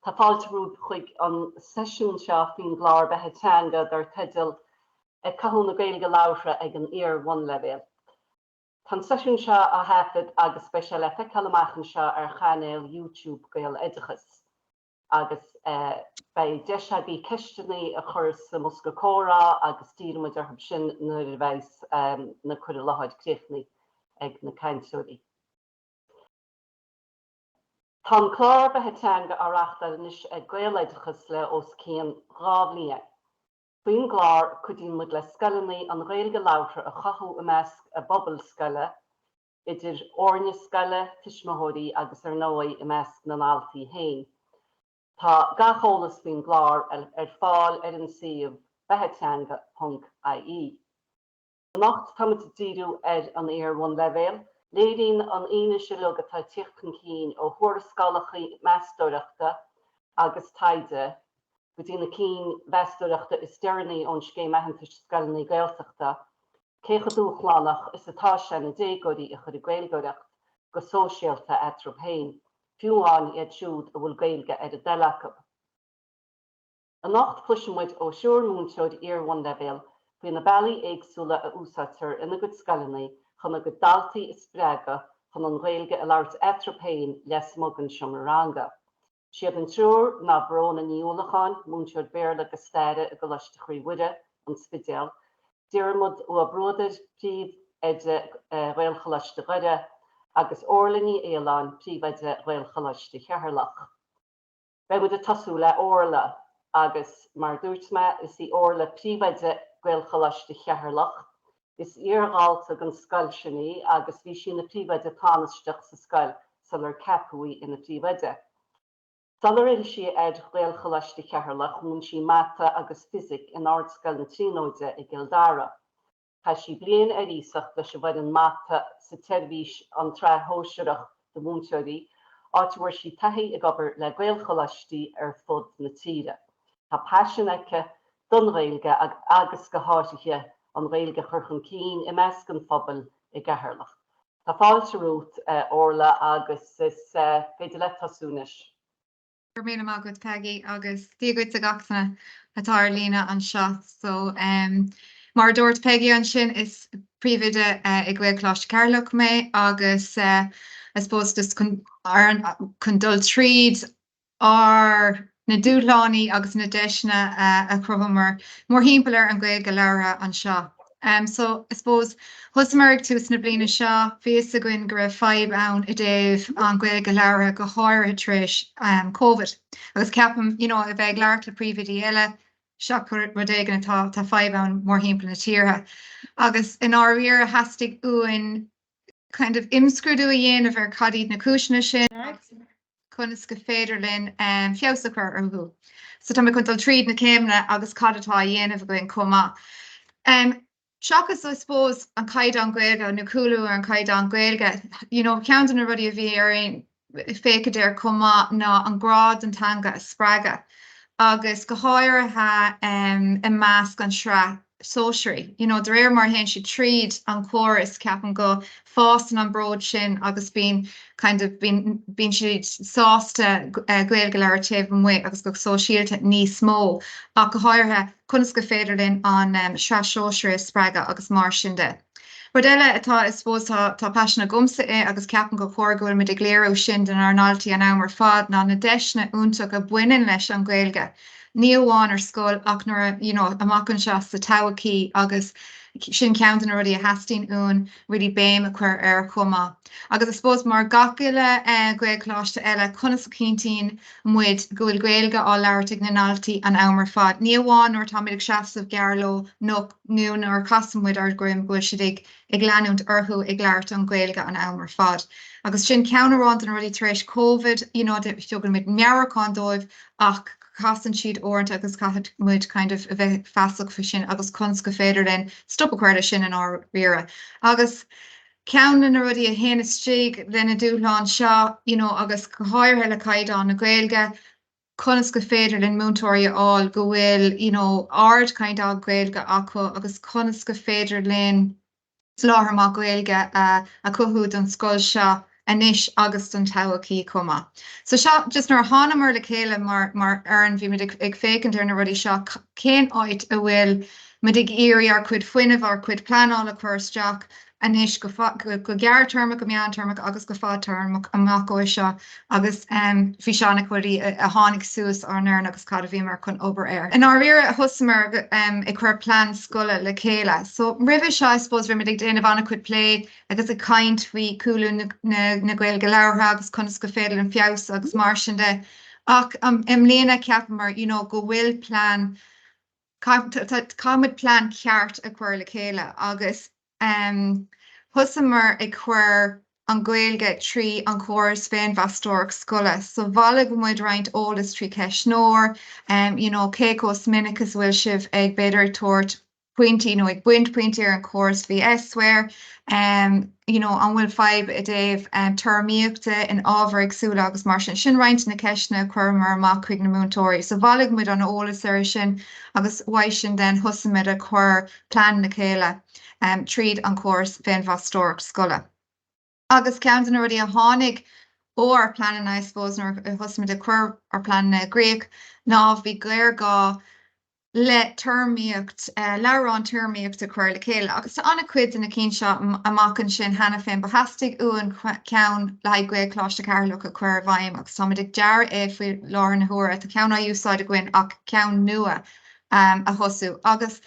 Tá fáilteúd chuig an sesiún seo fin glár bethe teanga dar tedal cahún na Gaeilge láithre ag an Ear 1 level. Tá sesiún seo a hafid agus speisial effect amachchan seo ar chanéil YouTube Gael Edachas. Agus bei deisebí ceisteannaí a chur sa Musca Córa agus tíime dearthab sin na bheits na chuir láid críochnaí ag na caintúirí. Tá chlár bethe teanga áreachta inis Gael Edachas le os céan rábhlíe. Bhuiin glár chudín mu le scalannaí an Gaeilge láithre a chathú i measc a bobbal scala, idir orne scala, tiismóirí agus ar nóí i measc na náltaí hain. Tá gacholalas bhuiin glár ar fáil ar an siomh betheteanga.ie. Nacht táid díú ar an Ear 1 level, léirín an aine siúil atá tíochtn cín ó thuair scalachaí meastóireachta agus taide, go dtí na cín meastóireachta is dearnaí ón scé mehantais scalaní Gaeltachta, cécha dúchlánach is atá sin na dégóirí a chur Gaelgóireacht go sóisialta etrop hain, fiúáin iad siúd a bhfuil Gaeilge ar a deilechab. A nacht pluisimuid ó siúr múnseoid Ear 1 level, bhí na bailí éagsúla a úsátar ina go scalaní chuna go daltaí is spreaga chun an Gaeilge a labhairt etrop hain les mogan seomranga. Siad an trúr ná brón na níolacháin múnseoid béarla go staire a go leiste chuí uire an spidéal, Diarmid ó a bróidir príomh ide Gaelchalaiste Ghoire agus orlaní éileáin príomh ide Gaelchalaiste Cheatharlach. Beimid a tasú le orla agus mar dúirt me is í orla príomh ide Gaelchalaiste Cheatharlach, is iargháilte an scoil sinní agus bhí sin na príomh ide tánasteach sa scoil salar capúí ina príomh ide. Dalar si Gaelchalaiste Cheatharlach mún si mata agus physic in ardscoil na tríóide i Gildara. Tá si blian ísach leis bhaid an mata sa teirvís an tráthóisiireach do múnseoirí, áitiúir si taithí ag obair le Gaelchalaiste ar fud na tíre. Tá passionaice don Gaeilge agus go háirithe an Gaeilge churchan cín i measc an phobal i gcathairlach. Tá fáilteúd orla agus is féidir le tasúnis. Mé agad Peggy agus díagad a gachna atá lína an seo, so mar dúirt Peggy an sin is príomhide i Gaelchalaiste Cheatharlach mé agus I suppose just chun dul tríd ar na dúlánaí agus na deisna a chruthmar mór hímpalir an Gaeilge leabhar an seo. So I suppose Husmarg tús na bliana seo bhíos a gcuin go raibh 5 ann a déobh an Gaeilge leabhar go háirithe tris COVID. Agus ceapam, a bheith leart le príomhidí eile, seo rud éigean tá 5 ann mór hímpla na tíortha. Agus in áiríar hastig uain kind of imscrúdú a dhéanamh ar cadíd na cúisina sin, chunas go féidir linn fiosachar ar bhú. So tá chun dul tríd na céimne agus cadatá dhéanamh going comá. Seachas, I suppose, an caid an Gaeilge, na cúlú ar an caid an Gaeilge, ceann na rudí a bhí ar ein féicadéir comá ná an grád an tanga a spreaga. Agus go háirithe i measc an sra sóisiirí. De réir mar hen si tríd an chóras ceapan go fásan an bród sin agus bín siad sásta Gaeilge leabhar taobh an mhaith agus go sóisialta níos mó ach go háirithe chunas go féidir linn an sra sóisiirí spreaga agus mar sin de. Rud eile atá I suppose tá pasna gomsa agus ceapan go chóirgúil mu ag léirú sin den arnaltaí an ámar fad ná na deisna úntaach a buineann leis an Gaeilge. Ní amháin ar scoil ach nuair amachchan seo sa toghchaí agus sin ceann na rudí a heastín ún ridí béim a chuir ar comá. Agus I suppose mar gaciile Gaelchalaiste eile chunas a cintín muid go bhfuil Gaeilge á leabhart ag na náltaí an ámar fad. Ní amháin nuair tá muid ag seasamh gearló nó nuair casammuid ar gcuim bhfuil siad ag leanúnt orthú ag leabhart an Gaeilge an ámar fad. Agus sin ceannaráint an rudí tar éis COVID, tugann muid meabhracán dóibh ach casan siad orint agus caithid muid kind of a bheith feasach fa sin agus chuns go féidir linn stop a chuirde sin in áiríre. Agus ceann na rudí a héana stíig lena dúláán seo, agus go háirithe le caidán na Gaeilge, chunas go féidir linn múntóirí áil go bhfuil ard kind an Gaeilge acu agus chunas go féidir linn láthar má Gaeilge a chuthúd an scoil seo anis agus don tawaí cuma. So just nor hanamar le chéile mar earn bhí mid ag fécinn ar na rudí seo cén áit a bhfuil mid ag éirí ar cuid foiinemh ar cuid planála chuirteach anis go geartermach go meantermach agus go fátermach amach go seo agus bhí seánna chuirí a tháinig suas ar nearn agus cad a bhí mar chun obair air. In áíire a thusamar ag chuir plan scoile le chéile. So rih se suppose bhí ag déanamh anna chud plé agus a caiint bhí coolú na ghil go leabhartha agus chunas go féidir an fios agus mar sin de. Ach im léana ceapamar go bhfuil plan Táid plan ceart a chuir le chéile agus thusamar ag chuir an Gaeilge trí an chóras féin bhastóraach scoile. So bhaile go muid roinnt ólas trí ceisnóir, cécos minicus bhfuil sibh ag beidir tuairt pointí nó ag buint pointí ar an chóras bhí esfuir, an bhfuil feib a déobh termíochta in ábhar agsúla agus mar sin roinnt na ceisna chuir mar amach chuig na múntóirí. So bhaile go muid an ólas ar sin agus bhaid sin den thusamid a chuir plan na chéile tríd an chóras féin bhastóraach scoile. Agus ceann na rudí a tháinig ó planan I suppose nor thusamid a chuir ar plan na Gréach ná bhí gléir gá le termíocht lerán termíocht a chuir le chéile. Agus tá anna cuid in na cín seo amachchan sin hena féin bahastig uan ceann le Gaeilge Cláiste Carloch a chuir bhaim agus tá ag dear faoi lár na huair a ceann a úsáid a gcuin ach ceann nua a thosú. Agus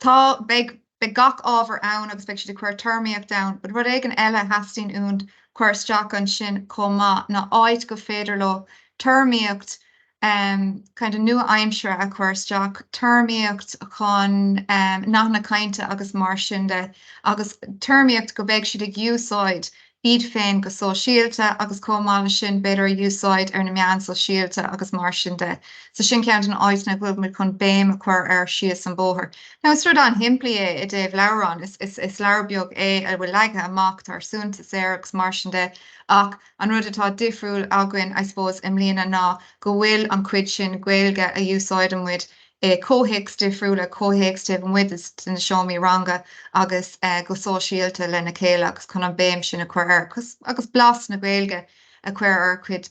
tá beag gach ábhar ann agus beag si de chuir termíocht down, but rud ag an eile hastín únd chuir isteach an sin comá na áid go féidir le termíocht kind of nua aimsere a chuir isteach termíocht chun nach na cainte agus mar sin de agus termíocht go beag siad ag úsáid iad féin go sóisialta agus comála sin beidir úsáid ar na meán sóisialta agus mar sin de. So sin ceann an áit na bhfuil mid chun béim a chuir ar sios an bóthir. Now is rud an himplí é i déobh leabharán is leabharbeag é a bhfuil leige amach tarsúnta sé agus mar sin de ach an rud atá difriúil aguain I suppose im líana ná go bhfuil an cuid sin Gaeilge a úsáid an muid cóhéics difriúla cóhéics taobh an muid is na seomí ranga agus go sóisialta le na chéile agus chun an béim sin a chuir agus blas na Gaeilge a chuir ar cuid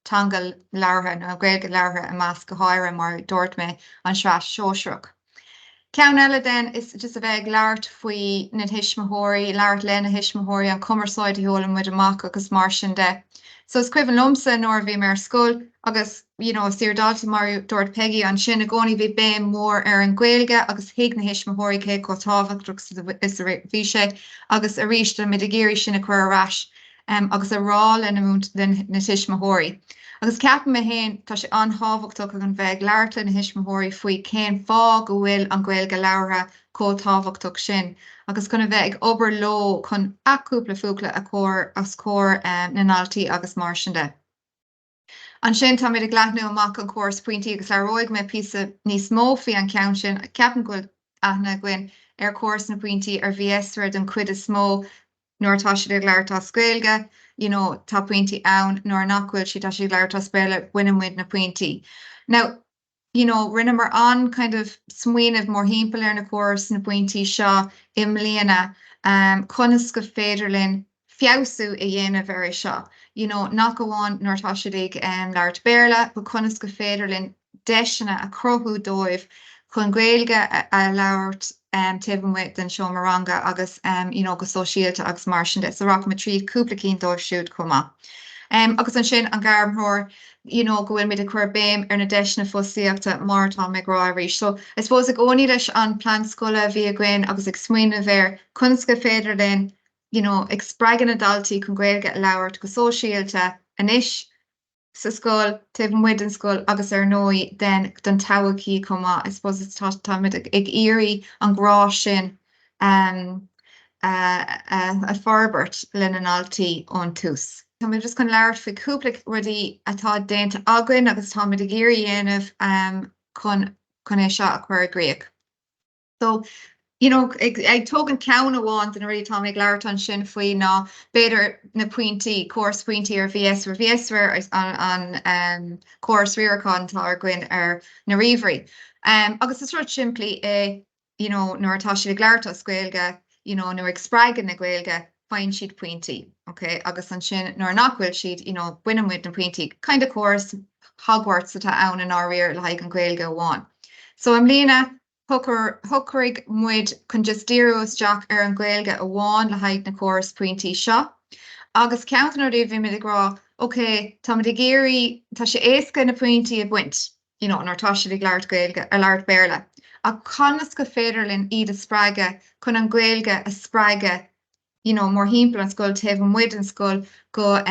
tangal leabhartha nó Gaeilge leabhartha a meas go háire mar dúirt mé an sreas seoisreach. Ceann eile den is just a bheith leabhart faoi na hisismóirí, leabhart le na hisismóirí an cumarsáid a heola muid amach agus mar sin de. So is cuimh lomsa nóir bhí mar scoil agus siar dáilta mar dúirt Peggy an sin a gcónaí bhí béim mór ar an Gaeilge agus hiag na hisismóirí cé có tábhachtach is bhí sé agus a ríiste mid a géirí sin a chuir arás agus a rá le na hisismóirí. Agus ceapan me héin tá sé antábhachtach an bheith leabhart le na hisismóirí faoi cén fá go bhfuil an Gaeilge leabhartha cótábhachtach sin. Agus chuna bheith ag obair ló chun aúpla fuacla a cóir as cóir na náltaí agus mar sin de. An sin tá mid ag leathnú amach an chóras pointí agus aróig me písa níos mó faoi an ceann sin a ceapan goil aithne gcuin ar chóras na pointí ar bhíesra den cuid is mó nuair tá siad ag leabhart as Gaeilge, tá pointí ann nuair nachhfuil si tá siad leabhart as béile bhuiine muid na pointí. Now, rinne mar an kind of smuoineh mór hímpel ar na chóras na pointí seo im líana chunas go féidirlinn fiosú i dhéanamh ar seo. Nach go bháin nuair tá siad ag leabhart béarla, but chunas go féidirlinn deisina a crothú dóibh chun Gaeilge a leabhart taobh muid den seomáranga agus go sóisialta agus mar sin de. So rach me tríd cúpla cín dóibh siúd comá. Agus an sin an garbhthóir go bhfuil mid a chuir béim ar na deisna fósaíochta mar tá me grá arís. So I suppose ag óní leis an plan scoile bhí a gcuin agus ag smuoineh ar chunas go féidirlinn ag spreagan na daltaí chun Gaeilge a leabhart go sóisialta anis sa scoil taobh muid an scoil agus ar nói den don tahaí comá. I suppose it's tá mid ag éirí an grá sin a farbert le na náltaí ón tús. Tá mé just chun leabhart faoi cúpla rudí atá déanta aguain agus tá mid ag éirí dhéanamh chun é seo a chuir Gréach. So ag tógan ceann amháin den ruí tá ag leabhart an sin faoi ná beidir na pointí chóras pointí ar bhíesra an chóras riarcán tá ar gcuin ar na ríomhairí. Agus is rud siimplí nuair atá siad ag leabhart as Gaeilge, nuair ag spreagan na Gaeilge, fáin siad pointí, okay? Agus an sin nuair nach bhfuil siad, buine muid na pointí, kind of course Hogwarts atá ann in áiríar le haghaidh an Gaeilge amháin. So am lína thucaigh muid chun just díreú isteach ar an Gaeilge amháin le haghaidh na course pointí seo. Agus ceantan ar bhí mid rá, okay, tá mid géirí tá sé éasca na pointí a buint, nar tá siad ag leabhart Gaeilge ar leabhart béarla. A conas go féidirlinn iad a spreige chun an Gaeilge a spreige mór hímpel an scoil taobh an muid an scoil go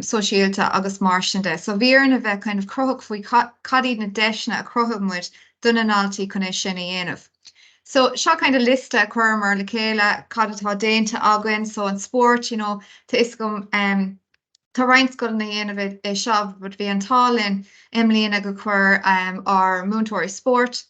sosiálta agus mar sin de. So bhíar a bheith kind of crothach faoi cadíd na deisna a crothach muid duna náltaí chun é sin a dhéanamh. So seo kind of lista chuirmar le chéile cad atá déanta agan, so an sport, tá is gom tá reinscoil na dhéanamh é seo, bud bhí an tálinn imlíonna go chuir ar múntóirí sport,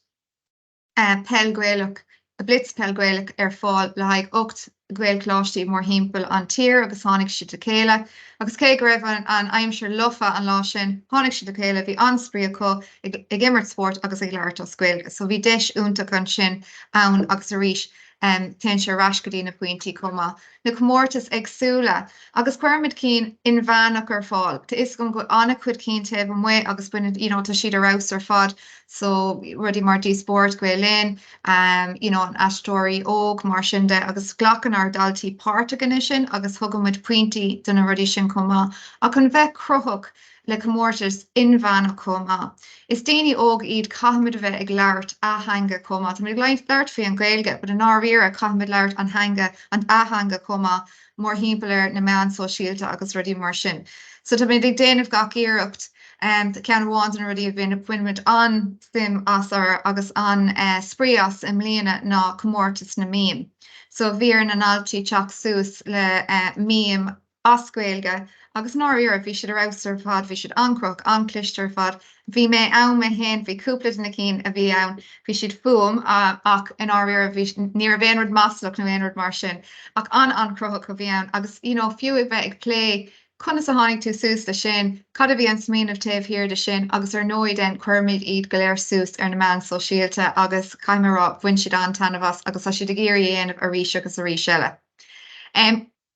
pellgréalach, a blitz pellgréalach ar fáil le haghaidh 8 Gaelcláistí mór hímpel an tír agus tháinig siad le chéile. Agus cé go raibh an aimsir lufa an lá sin, tháinig siad le chéile, bhí ansprí acu ag immert sport agus ag leabhart as Gaeilge. So bhí deis úntaach an sin ann agus arís ten sé ras go dtí na pointí comá. Na comórtas agsúla agus cuirmid cín in bheannach ar fáil. Tá is go anna cuid cín taobh an muid agus buine tá siad a rás ar fad, so rudí mar dí sport Gaelin, an astóirí óg mar sin de agus ghlachan ar daltaí páirte gan sin agus thugamid pointí duna rudí sin comá. A chun bheith crothach le comórtas in bheannach comá. Is daoine óg iad caithmid a bheith ag leabhart a hanga comá. Tá mid leabhart faoi an Gaeilge, bud an áiríre caithmid leabhart an hanga an a hanga comá mór hímpel na meán sosiálta agus rudí mar sin. So tá mid ag déanamh gach iarracht cean bháin an rudí a bhíon appointment an sim asar agus an sprías im líana ná comórtas na míam. So bhíar an altaí teach suas le míam as Gaeilge, agus náíar bhí siad a rás ar fad, bhí siad ancroch, anclistear fad, bhí mé ann me hen, bhí cúpla na cín a bhí ann, bhí siad fuam ach in áíar bhí ní a bhéonrad maslach nó bhéonrad mar sin, ach an ancroch go bhí ann, agus fiú ag bheith ag lé conas a tháinig tú suas le sin, cad a bhí an smíanamh taobh hir de sin, agus ar nóid den chuirmid iad go léir suas ar na meán sosiálta agus caiimerá bhain siad an tanmhas agus tá siad a géirí dhéanamh a rís agus a rís eile.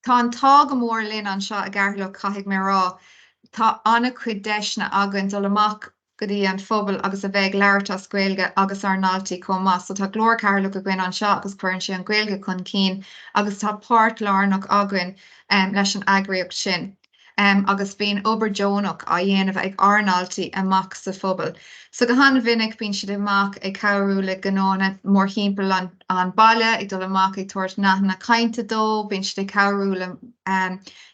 Tá an tá go mór linn an seo a garthla caithfidh mé rá, tá anna cuid deisna agan dul amach go dtí an phobal agus a bheith leabhart as Gaeilge agus ar náltaí comá. So tá glór carla go gcuin an seo agus cuirann sé an Gaeilge chun cín, agus tá páirt lárnach agan leis an eagraíocht sin. Agus bíon oberjónach a dhéanamh ag arnaltaí amach sa phobal. So go hána vinnic bíon siad amach ag cabhrú le gnóna mór hímpel an baile, ag dul amach ag tuairt na cainte dó, bíon siad ag cabhrú le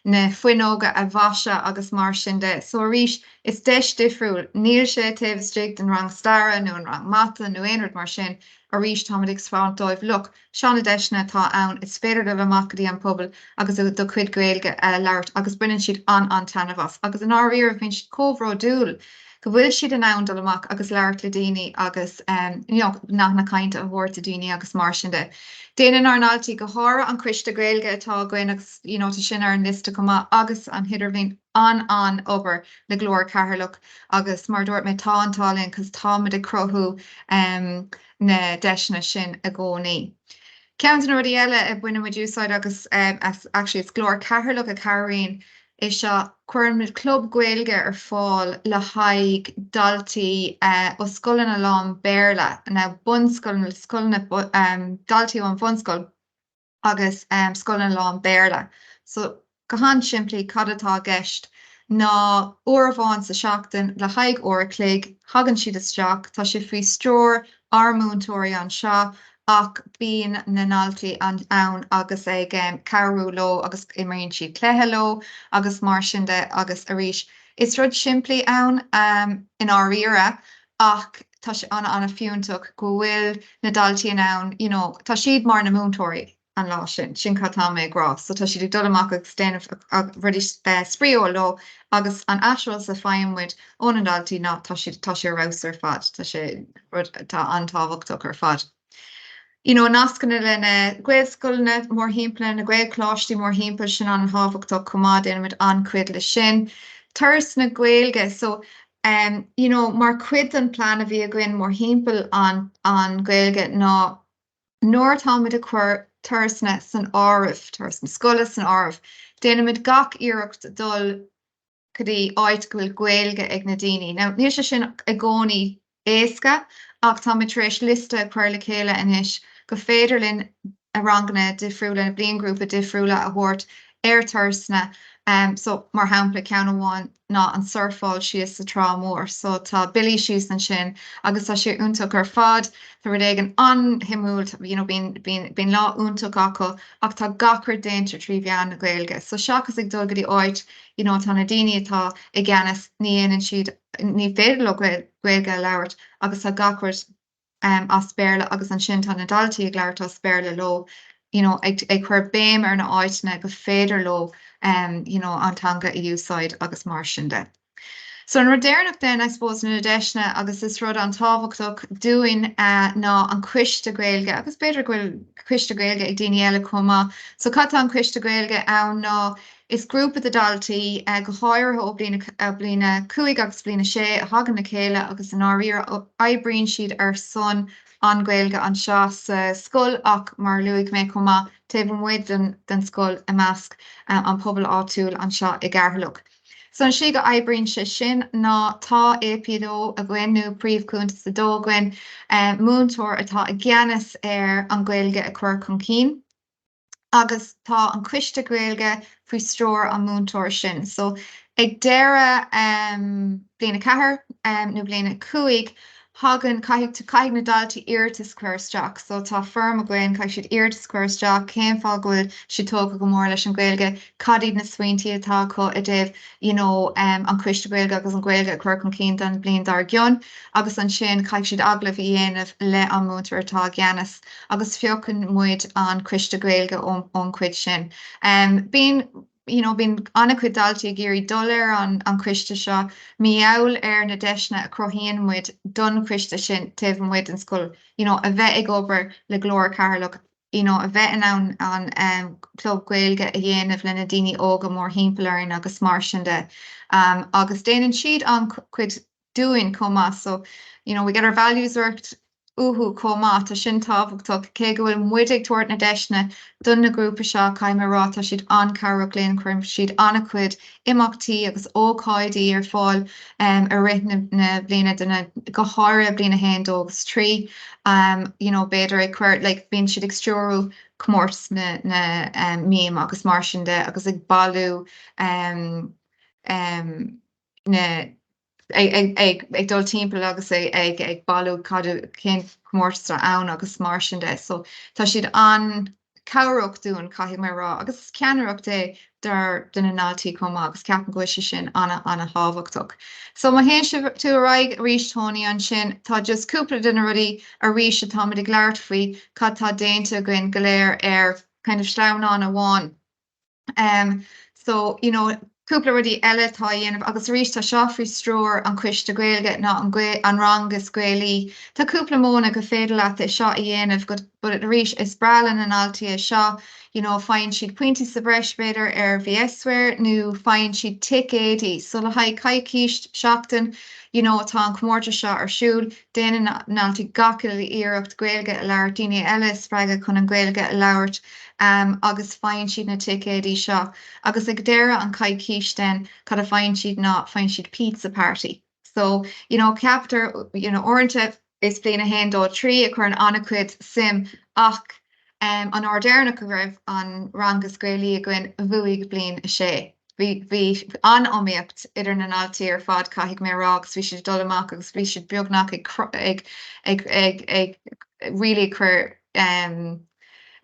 na fuinóga a bhaise agus mar sin de. So arís is deis difriúil, níl sé taobh strict an rang stara nó an rang mata nó aonrad mar sin, arís táid ag sfáintóibh, look, seánna deisna tá ann, is féidir le amach dí an pobal agus do chuid Gaeilge leabhart agus buineann siad an tanmhas. Agus an áiríar bhíonn siad cóhró dúil, go bhfuil siad an ann dul amach agus leabhart le daoine agus nach na cainte a bhórta daoine agus mar sin de. Déanann ar náltaí go hára an Criste Gaeilge atá going agus tá sin ar an lista comá agus an hiidir bhíon an obair le glór cathairleach agus mar dúirt mé tá an tálinn cos táid a crothú na deisna sin a gcónaí. Ceantan rudí eile a buine muid úsáid agus actually is glór cathairleach a Cairrín is seo cuireann club Gaeilge ar fáil le haghaidh daltaí ó scolanna lán béarla na bunscoil scolanna daltaí an bunscoil agus scolanna lán béarla. So go háin siimplí cad atá gceist ná uair bháin sa seachtain le haghaidh uair a cloig, hagann siad isteach, tá sé faoi strór armúntóirí an seo ach bíon na náltaí an ann agus ag cabhrú ló agus imíonn siad cléithe ló agus mar sin de agus arís. Is rud siimplí ann in áiríre ach tá sé anna fiúntaach go bhfuil na daltaí an ann, tá siad mar na múntóirí an lá sin catá mé grás, so tá siad ag dul amach agus déanamh rudí sprío ló agus an asúil sa féimmuid ón an daltaí ná tá sé rás ar fad, tá antáhachtach ar fad. Nascanna le na Gaelscoilne mór hímpla na Gaelcláistí mór hímpel sin an táhachtach comá déanamid an cuid le sin. Turas na Gaeilge, so mar cuid an plán a bhí a gcuin mór hímpel an Gaeilge ná nóir táid a chuir tursna san áibh, tursna scola san áibh. Déanamid gach iirecht dul codí áit go bhfuil gaeilge ag na daoine. Now, níl sé sin a gcónaí éasca, ach tá mit éis liste chuir le chéile inis go féidir linn a rangna difriúla, blion grúpa difriúla a thuirt ar tursna. So mar hampla ceann amháin ná an surfáil sios sa trá mór. So tá bilí sios an sin agus tá sé úntaach ar fad tá rud ag an anhimúil, bíon lá úntaach acu ach tá gachar déintear trí bhean na gaeilge. So seachas ag dul go dtí áit tá na daoine atá i gceannas ní aanann siad ní féidir le gaeilge labhairt agus tá gachar as spéirle agus an sin tá na daltaí ag labhairt as spéirle lo. Ag chuir béim ar na áitna go féidir lo antanga i úsáid agus mar sin de. So an rodéirnach den, I suppose, na deisna agus is rud an tábhachtach dúin ná an cuiste gaeilge, agus beidir gohfuil cuiste gaeilge ag daoine eile comá. So cad an cuiste gaeilge ann ná is grúpa de daltaí go háir ó blina cuaig agus blina sé a hagan na chéile agus an áíar aibríonn siad ar son an gaeilge an seo sa scoil ach mar luigh mé comá taobh muid den scoil i measc an pobl áitiúil an seo i gcearthlach. So an si go aibríonn sé sin ná tá épiadó a gcuinú príomhcúnta sa dóghain múntóir atá a gceannas ar an gaeilge a chuir chun cín. Agus tá an cuiste gaeilge faoi strór an múntóir sin. So ag deire bliana cethair nó bliana cuaig hagan caiig na daltaí iartas cuirsteach. So tá firm a gcuin caiig siad iartas cuirsteach, céim fáil gohfuil si tóga go mór leis an gaeilge, cadíd na suaintí atá có i dibh an cuiste gaeilge agus an gaeilge a chuir chun cín den blion dar gcionn, agus an sin caiig siad aglah i dhéanamh le an múntóir atá gceannas, agus fiochan muid an cuiste gaeilge ón cuid sin. Bín anna chuid daltaí géirí dullar an cuiste seo, míall ar na deisna a crothíonn muid don cuiste sin taobh muid an scoil, a bheith ag obair le glór Carlach, a bheith in an club gaeilge a dhéanamh lena daoine óga mór himpealainn agus mar sin de. Agus déanann siad an cuid dúin comá, so we get our values worked uhu comá tá sin tábhachtach cé go bhfuil muid ag tuairt na deisna don na grúpa seo caiimerá tá siad an Carlach léon chuim siad anna cuid imeachtaí agus ócáidí ar fáil a rith na bliana duna go háire bliana héindógus trí beidir ag chuir bíonn siad ag stiúrú cummórt na mím agus mar sin de agus ag bailú ag dul timpeall agus ag bailú cadú cén cummórta ann agus mar sin de. So tá siad an cabhracht dún caithfidh mé rá agus ceannaireacht dar duna náltaí comá agus ceapan go sin anna hábhachtach. So má héan si tú a raig ríis Tony an sin tá just cúpla duna rudí a ríis atá muid ag leart faoi cad tá déanta againn go léir ar kind of sleamhnán amháin. So cúpla rudí eile tá dhéanamh agus ríis tá seo faoi strór an cuiste gaeilge ná an rangus gaelí. Tá cúpla móna go féidir leat is seo a dhéanamh bud ríis is brealan an altaí seo, fáinn siad pointí sa breis beidir ar VS-ware nó fáinn siad ticéadaí. So le haid caiicíist seachtain, tá an cummórta seo ar siúl, déanann náltaí gacail iireacht gaeilge a leabhart daoine eile spreagadh chun an gaeilge a leabhart agus fáinn siad na ticéadaí seo. Agus ag deire an caiicíist den cad a fáinn siad pizza party. So, ceaptar, orinthe is bliana héindó trí a chur an anna cuid sim ach an ardéirnach go raibh an rangus gaelí a gcuin bhuaigh blian a sé. Bhí an-omíocht idir na náltaí ar fad caithfidh mé rá agus bhí siad dul amach agus bhí siad beagnach ag rilí chur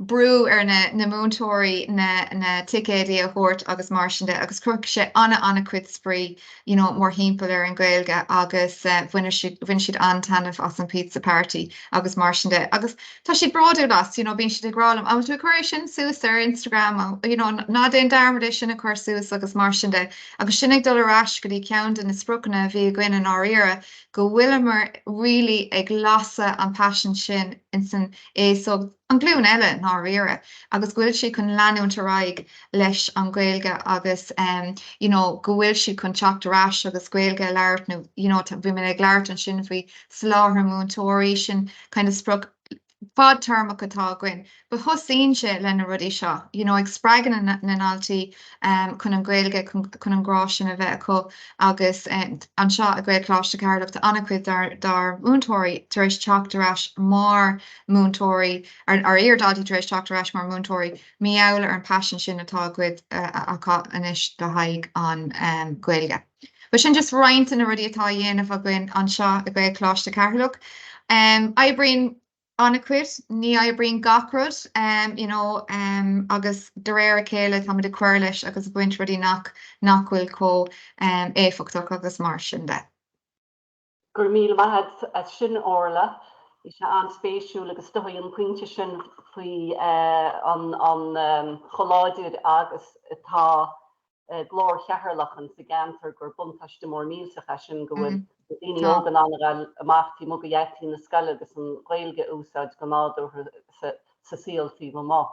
brú ar na múntóirí na ticéadaí a thuirt agus mar sin de agus cruic sé anna cuid sprí mór himpeall ar an gaeilge agus bhain siad antainmh as an pizza party agus mar sin de agus tá siad braú las bíonn siad ag rálam a tú chuir sin suas ar Instagram ná déon darmid sin a chuir suas agus mar sin de agus sin ag dul arás go dtí ceann na sprucanna bhí gcuin an áíire go bhfuil mar rilí ag lasa an passion sin in san éasog an glún eile ná riire agus bhfuil si chun leanúnta raig leis an gaeilge agus go bhfuil si chun teachtarrás agus gaeilge leabhart nó bhí mé ag leabhart an sin faoi sláthar múntóirí sin kind of sprug fad termach atá gin, ba thosaíonn sé lena rudí seo, ag spreagan na náltaí chun an Gaeilge chun an grá sin a bheith acu agus an seo a gcuid Chláiste Cearlach annachcuid dar múntóirí tar éis teachtarás mar múntóirí ar iardádí tar éis teachtarás mar múntóirí míall ar an passion sin atá gcuid acha inis de haig an Gaeilge. Ba sin just roiint in a rudí atá dhéanamh a gcuin an seo a gcuid Chláiste Cearlach. Aibrín annachcuid, ní aibrín gacrod, agus de réir a céile tá de cuir leis agus buint rudí nachhfuil có éfachtach agus mar sin de. Gur míle maithid a sin orla, is se an spéisiú agus stoí an cuinte sin faoi an choláidir agus atá glór chearlachan sa gantar gur buntaiste mór mílsacha sin go bhfuil daoine ógan an amachtaí mo go dhéachtaí na scaile agus an Gaeilge úsáid go nádú sa síaltaí go má.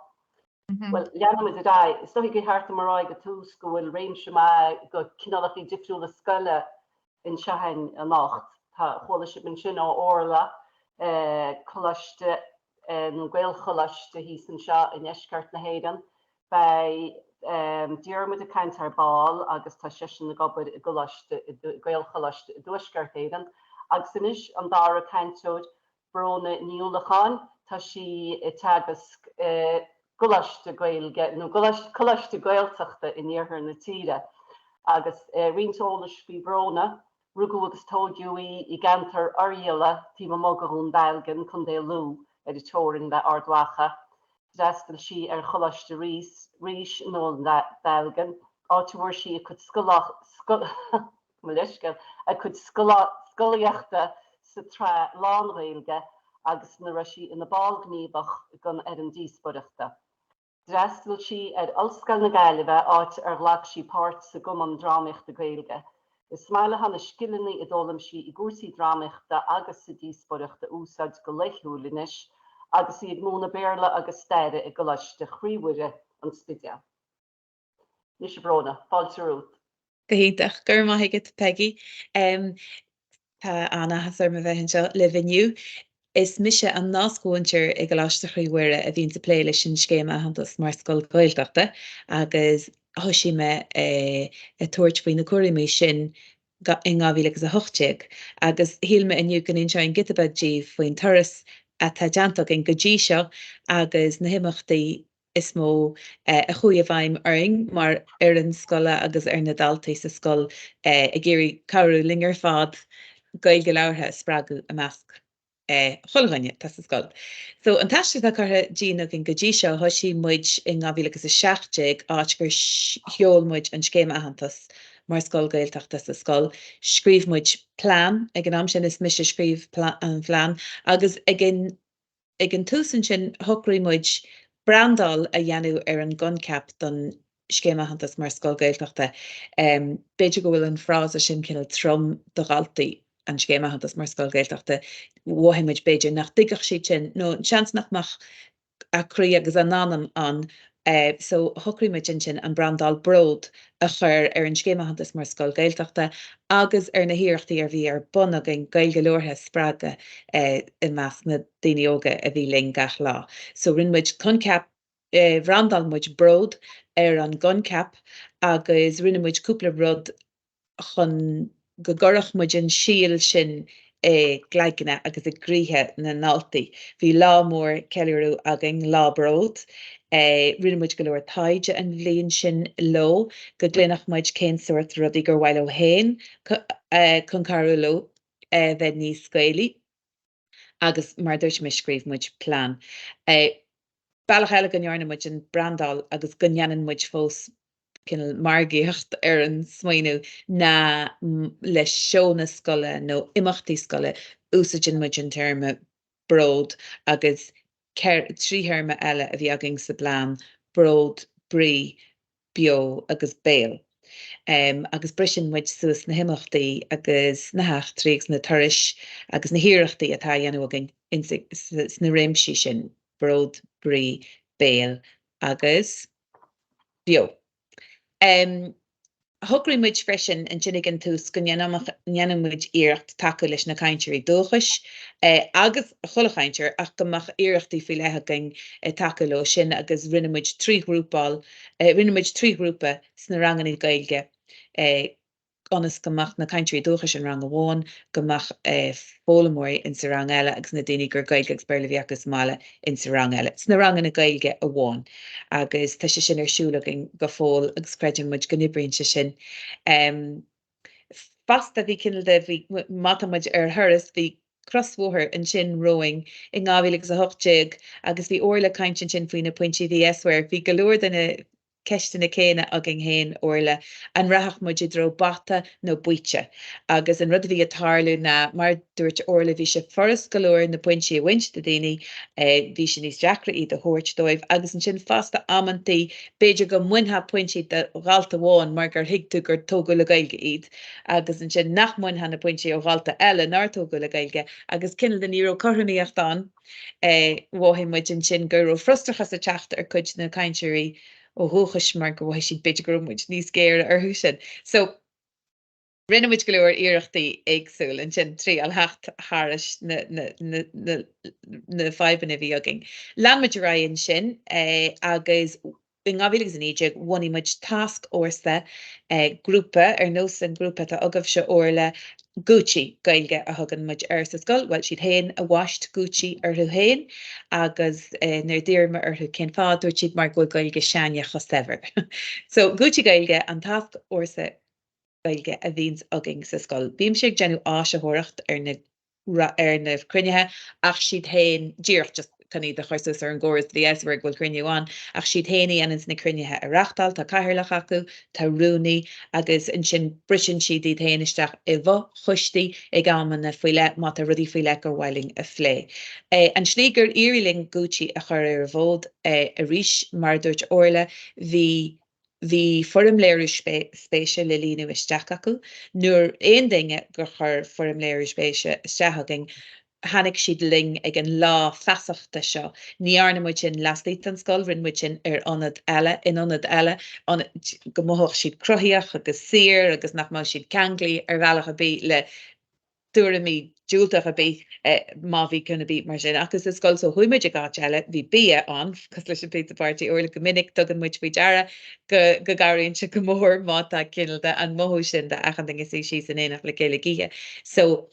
Well, leanam is dá, stoí go háirta marráid go tús go bhfuil réimse go cinálachtaí difriúla scaile in seahain a nacht. Tá chola si min sin ó orla cholaiste an Gael cholaiste hí san seo in eisceart na héidan bei Diarmid a kaint ar ball agus tá sin na gobud i Gael cholaiste i dúisceart éidan agus inis an dar a kaintóid brona níolacháin tá si i teagas golaiste Gaelge nó cholaiste Gaeltachta in níorthar na tíre agus rintólas fi brona rugú agus tóidúí i gantar aríala tí mogún Belgan chun dé lú editóring de ardwacha. Destal si ar cholaiste rís nó Belgan áúir si chud scoíochta sa tre lánréilge agus na raisi ina ballgníbach gan ar an díosbuireachta. Destal si ar olscail na Gaillimhe áit ar leach si páirt sa gom an drámaíocht a Gaeilge. Is smaile hanna skillini i dólam si i gúsaí drámaíochta agus sa díosbuireachta úsáid go leithúlinis agus iad múna béarla agus steire i goláiste chríomhuire an spidia. Nis brona, fáilte rút. Gohídach, gur maithigid Peggy. Tá Anna has ar ma bheith seo liviniu. Is mise an náscóintir i goláiste chríomhuire a bhín sa pléile sin scéma hantas mar scoil Gaeltachta agus hoisi me a tuairt faoin na cuairimí sin in 2008 agus hílme iniu gan inseoin gitabadí faoin turas a tajantok in godí seo agus na himachtaí is mó a chuí a bhaim aring mar ar an scoile agus ar na daltaí sa scoil a géirí carú lingar fad Gaeilge leabhartha sppragu a measc choilghaine tá sa scoil. So an taiste a chutha díach in godí seo thoisí muid in 2016 áit gur cheolmuid an scéma ahantas mar scoil Gaeltachta sa scoil, scríbmuid plán ag an am sin is mis scríb an phlean agus ag an túsan sin thugraímuid brandal a dhéanú ar an guncap don scéma ahantas mar scoil Gaeltachta. Beidir go bhfuil an frás a sin cinál trom do galtaí an scéma ahantas mar scoil Gaeltachta waimiid beidir nach digach si sin nó seans nachach a crí agus an anam an so thugraímuid sin an brandal brod a chur ar an scéma ahantas mar scoil Gaeltachta agus ar na hiíochtaí ar bhí ar bunach in Gaeilge leabhartha sppraga i meas na daoine óga a bhí ling gach lá. So rinmuid guncap brandalmuid brod ar an guncap agus rinnemuid cúpla rud chun go gorachmuid an síl sin gleiceanna agus i gríthe na náltaí. Bhí lá mór ceiliúrú agin lá brod, rinnemuid go leor taide an bhliain sin lo, go gléanachmuid cén suirt rudaí gur bhhail ó héin chun carú lo bheith níos scaoilí agus mar dúirt me scríbmuid plán. Bailach eile gonnearnamuid an brandal agus gonneananmuid fós cinál margaíocht ar an smaoinú na leis seo na scoile nó imachtaí scoile úsaidirmuid an terma brod agus trítheirme eile a bhí agin sa plán brod, brí, bio agus béal. Agus brisinmuid suas na himachtaí agus na heachtraíogus na turais agus na hiireachtaí atá dhéanú agin na réimsí sin brod, brí, béal agus bio. Hogri muid freisin an sinnigan tús go nneanmuid iirecht take leis na caiintirí dúchas agus cholacheintir ach gomach iirechttaí fi lethaing take lo sin agus rinnemuid rinnemuid trí grúpa sna rangan i gailge onas gomach na caiintirí dúchas an rang amháin gomach fólamóí in sa rang eile agus na daoine gur gailge beirlaíochas mála in sa rang eile. Sna rangan na gailge amháin agus tá sé sin ar siúlagin go fóil agus creidir muid go nibríonn se sin. Fasta bhí cinnalde bhí matamuid ar thuras bhí crossmhóthir an sin rowing i ngábhílegus a hochtéag agus bhí orla caiint sin faoin na pointí bhí esfuir bhí goleor denna ceistena céine agin héin orla an rathach muid dro bata nó buite agus an rud bhí atárú na mar dúirt orla bhí se forras goleor na pointí a winst a daoine bhí sin níos deacra iad a thuirt dóibh agus an sin fasta ammantaí beidir go muintha pointí de ghalta bháin mar gur hiicú gur tógu le gailge iad agus an sin nach muintha na pointí ó ghalta eile nar tógu le gailge agus cinnal den író chothnaíocht an bhhaim muid an sin gur ó frustrachas a teachta ar cuid na caiintirí ó thuchas mar go bhfuil siad beidir grúmuid níos géir ar thusin. So rinnemuid go leor iirechtaí éagsúil an sin trí al hecht háris na feibanna bhí agin. Leanmuid raon sin agus in ngábhílegus an éideag bhainmuid task orsa grúpa ar nós an grúpa tá agah se orla Gucci gailge a thugan muid ar sa scoil, well siad héin a bhaist Gucci ar thu héin agus nuair díirme ar thu cén fád dúirt siad mar go gailge seaine chu sever. So Gucci gailge an task orsa gailge a bhíns agin sa scoil. Bhím sé genú áis a thuireacht ar na cruinethe ach siad héin díocht just canní de chuirsus ar an ggóras the eswer bhfuil cruinneháin ach siad héanaí anans na cruinethe a reachtal tá caithearlach acu tá rúnaí agus an sin brisin siad iad héanaisteach i bh chuistí ag gaman na foiile má a rudí foiile gur bhhailing a phlé. An slígur iiriling Gucci a chur ar bhód a ríis mar dúirt orla hí formléirú spéise le líonú isteach acu, nuair aon dainge gur chur formléirú spéise isteachagin hannig siad ling ag an lá feasachta seo. Níarna muid sin lasdaít an scoil rinn muid sin ar anad eile in anad eile go mthach siad cruthaíoch agus sir agus nach má siad ceanglaí ar bhealach a bí le dúramí dúilteach a bí má bhí chuna bí mar sin agus is scoil so chuimiid a gáit eile bhí bí an cos leis an Pizza Party orla go minic tugan muid bhí deara go garíonn se go mór má tá cinnalda an mothú sin de achan is sí san éanaach le céile gíthe. So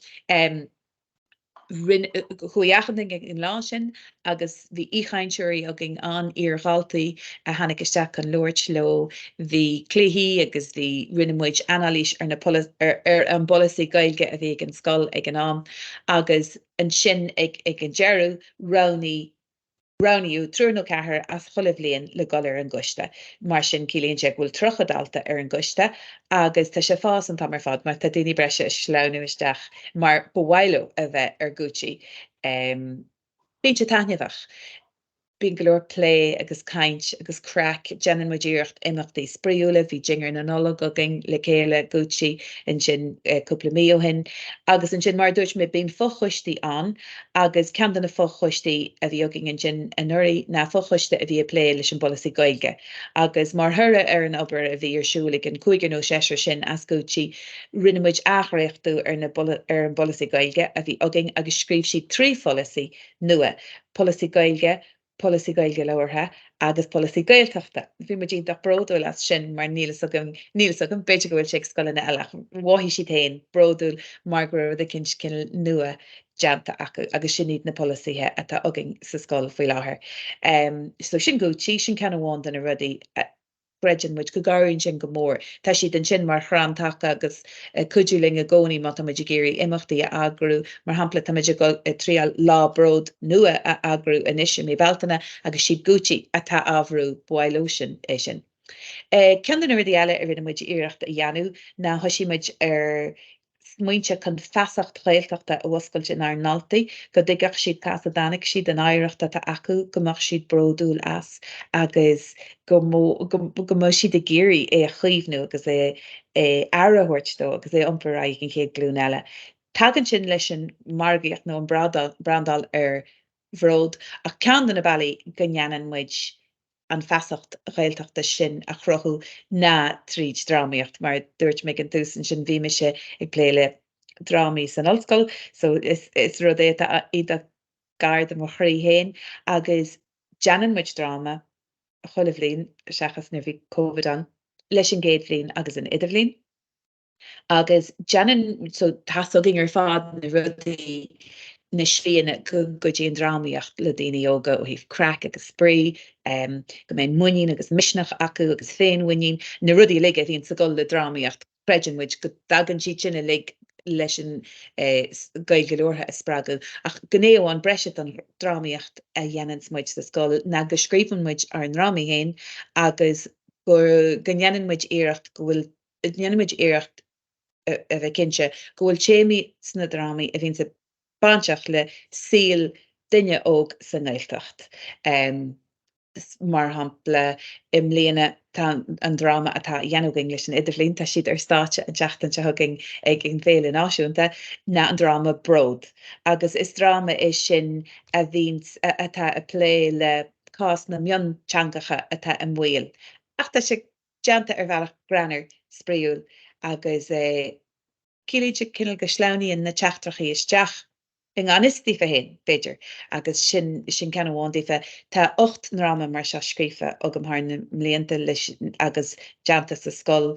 chuiachan in lá sin agus bhí íchaintúirí agin an iarghaltaí a hanig isteach an Lord Lo, bhí cléhí agus bhí rinnemuid analís ar an policy gailge a bhí an scoil ag an am agus an sin ag an jeú Browniú trúrno cethir as cholah blion le galir an guiste. Mar sin cílíonn sé bhfuil trochadalta ar an guiste agus tá sé fás an tamar fad mar tá daoine breise sleanú isteach mar bhhailú a bheith ar Gucci. Bíonn sé tainneadach. Bíon go leor plé agus caint agus crack Jeanan muidíocht imachtaí spríúla bhí jingar na nolog agin le céile Gucci in sin cúpla mío hin agus an sin mar dúirt me bíon fochuistí an agus ceadan na fochuistí a bhí agin in sin an nuirí na fochuiste a bhí a plé leis an policy gailge agus mar thura ar an obair a bhí ar siúla an 5 nó 6 sin as Gucci rinnemuid achreachtú ar an policy gailge a bhí agin agus scríb si 3 policy nua policy gailge leabhartha agus policy gailteachta. Bhí mar dín brodúil as sin mar nílas agam beidir go bhfuil sé scoilna eile bhhaithí si tain brodúil mar gur a cinint cin nua deanta acu agus sin iad na policíthe atá agin sa scoil faoi láthair. So sin Gucci sin ceanna bháin den a rudí Bredin muid go gairn sin go mór. Tá siad an sin mar chrantacha agus cuidiúling a gcónaí má táid géirí imachtaí a agrú mar hampla táid go tríal lábród nua a agrú inis mé beltainna agus siad Gucci atá ábhrú bhailó sin é sin. Cean den ruí eile ar rinne muid iireachta a dheanú na thoisiimiid ar muinte chun feasacht chléilteachta a bhoscailte ar naltaí go dtigach siad casa danig siad an éireachta tá acu gomach siad brodúil as agus go mó siad a géirí é a chuomhnú agus é airthirt agus é iompar an chéad glún eile. Tagann sin leis an margaíocht nó an brandal ar bhród ach cean na bailí go ngeanan muid an fesacht réilteachta sin a chrochu na tríd drámaíocht, mar dúirt mé an túsan sin bhí me se ag pléile drámaí san ollscoil, so is rud é iad a garda mo chrí héin, agus Janan muid drama a cholah bhlín seachas na bhí COVID an, leis an géad bhlín agus an idir bhlín. Agus Janan so tasoging fád na rudaí na slíana go dtí an drámaíocht le daoine óga ó híh crack agus sprí, go mé muín agus misneach acu agus féinhain na rudí lige hín sa go le drámaíocht creidin muid go dagan si sinna lig leis an gailgeútha a sppragu. Ach gnéo an breise an drámaíocht a dhéanans muid sa scoil na go scríban muid ar an rámaí héin agus gur gannn muid éirecht gohfuil muid éirecht a bheith cinse gohfuil téimi sna drámaí a bhín sa banseach le síl duine óg san Gaeltacht. Mar hapla im léana an drama atá dhéanamh English an idirlín tá siad ar státe an teachtain se thugging ag an bhéile náisiúnta na an drama Broad. Agus is drama is sin a bhíns atá a plé le cás na mionteangacha atá an bhil. Ach tá sé deanta ar bhealach granar spríúil agus cílíte cinnal go slánaíonn na teachtrachaí isteach in anistí fa hen beidir agus sin ceanháin dífa tá 8 drama mar se scrífa agam thar na mblianta leis agus deanta sa scoil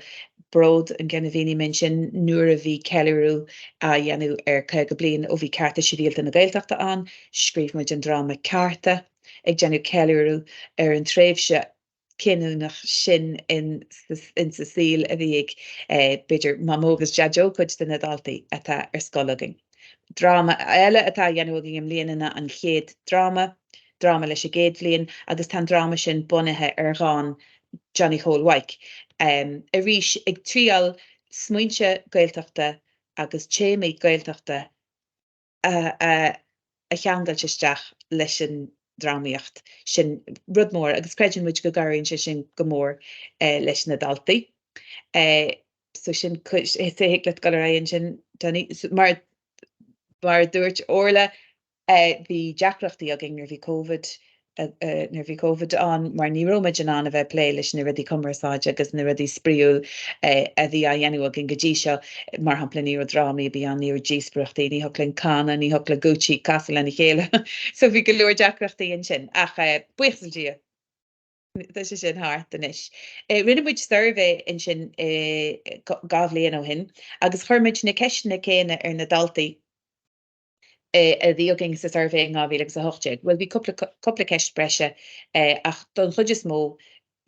Broad an gannahíní min sin nuair a bhí ceiliú a dhéanú ar chu go blion ó bhí carta sivíalta na Gaeltachta an, scríb muid an drama Carta ag deanú ceiliú ar an tréimhse cinúnach sin in sa síl a bhí ag beidir mamógus deadó chuid den adaltaí atá ar scoilaging. Drama eile atá dhéanúgin am líanana an chéad drama leis a géad bhliain agus tá drama sin bunathe ar gán Johnny Holwick. A rís ag tríal smuointe Gaeltachta agus téimi Gaeltachta a cheangailte leis an drámaíocht sin rudmór agus creidin muid go garíonn sin go mór leis na daltaí. So sin héicla go raon sin mar dúirt orla bhí deacrachtaí agin nar bhí COVID an mar ní roimeid an a bheith plé leis na rudí cumarsáide agus na rudí spríúil a bhí a dhéanú agin go dtí seo mar hampla níor drámaí bhí an níor díosprachtaí ní thuglann Cana ní thugla Gucci Castle na chéile. So bhí go leor deacrachtaí an sin ach buchtaltí. Tá sé sin háart inis. Rinne muid survey in sin gábhlíon ó hin agus chuirmuid na ceisina céine ar na daltaí a bhíoging sa survey ngá bhíleag sa hochtéig. Well bhí coppla ceist breise ach don chud is mó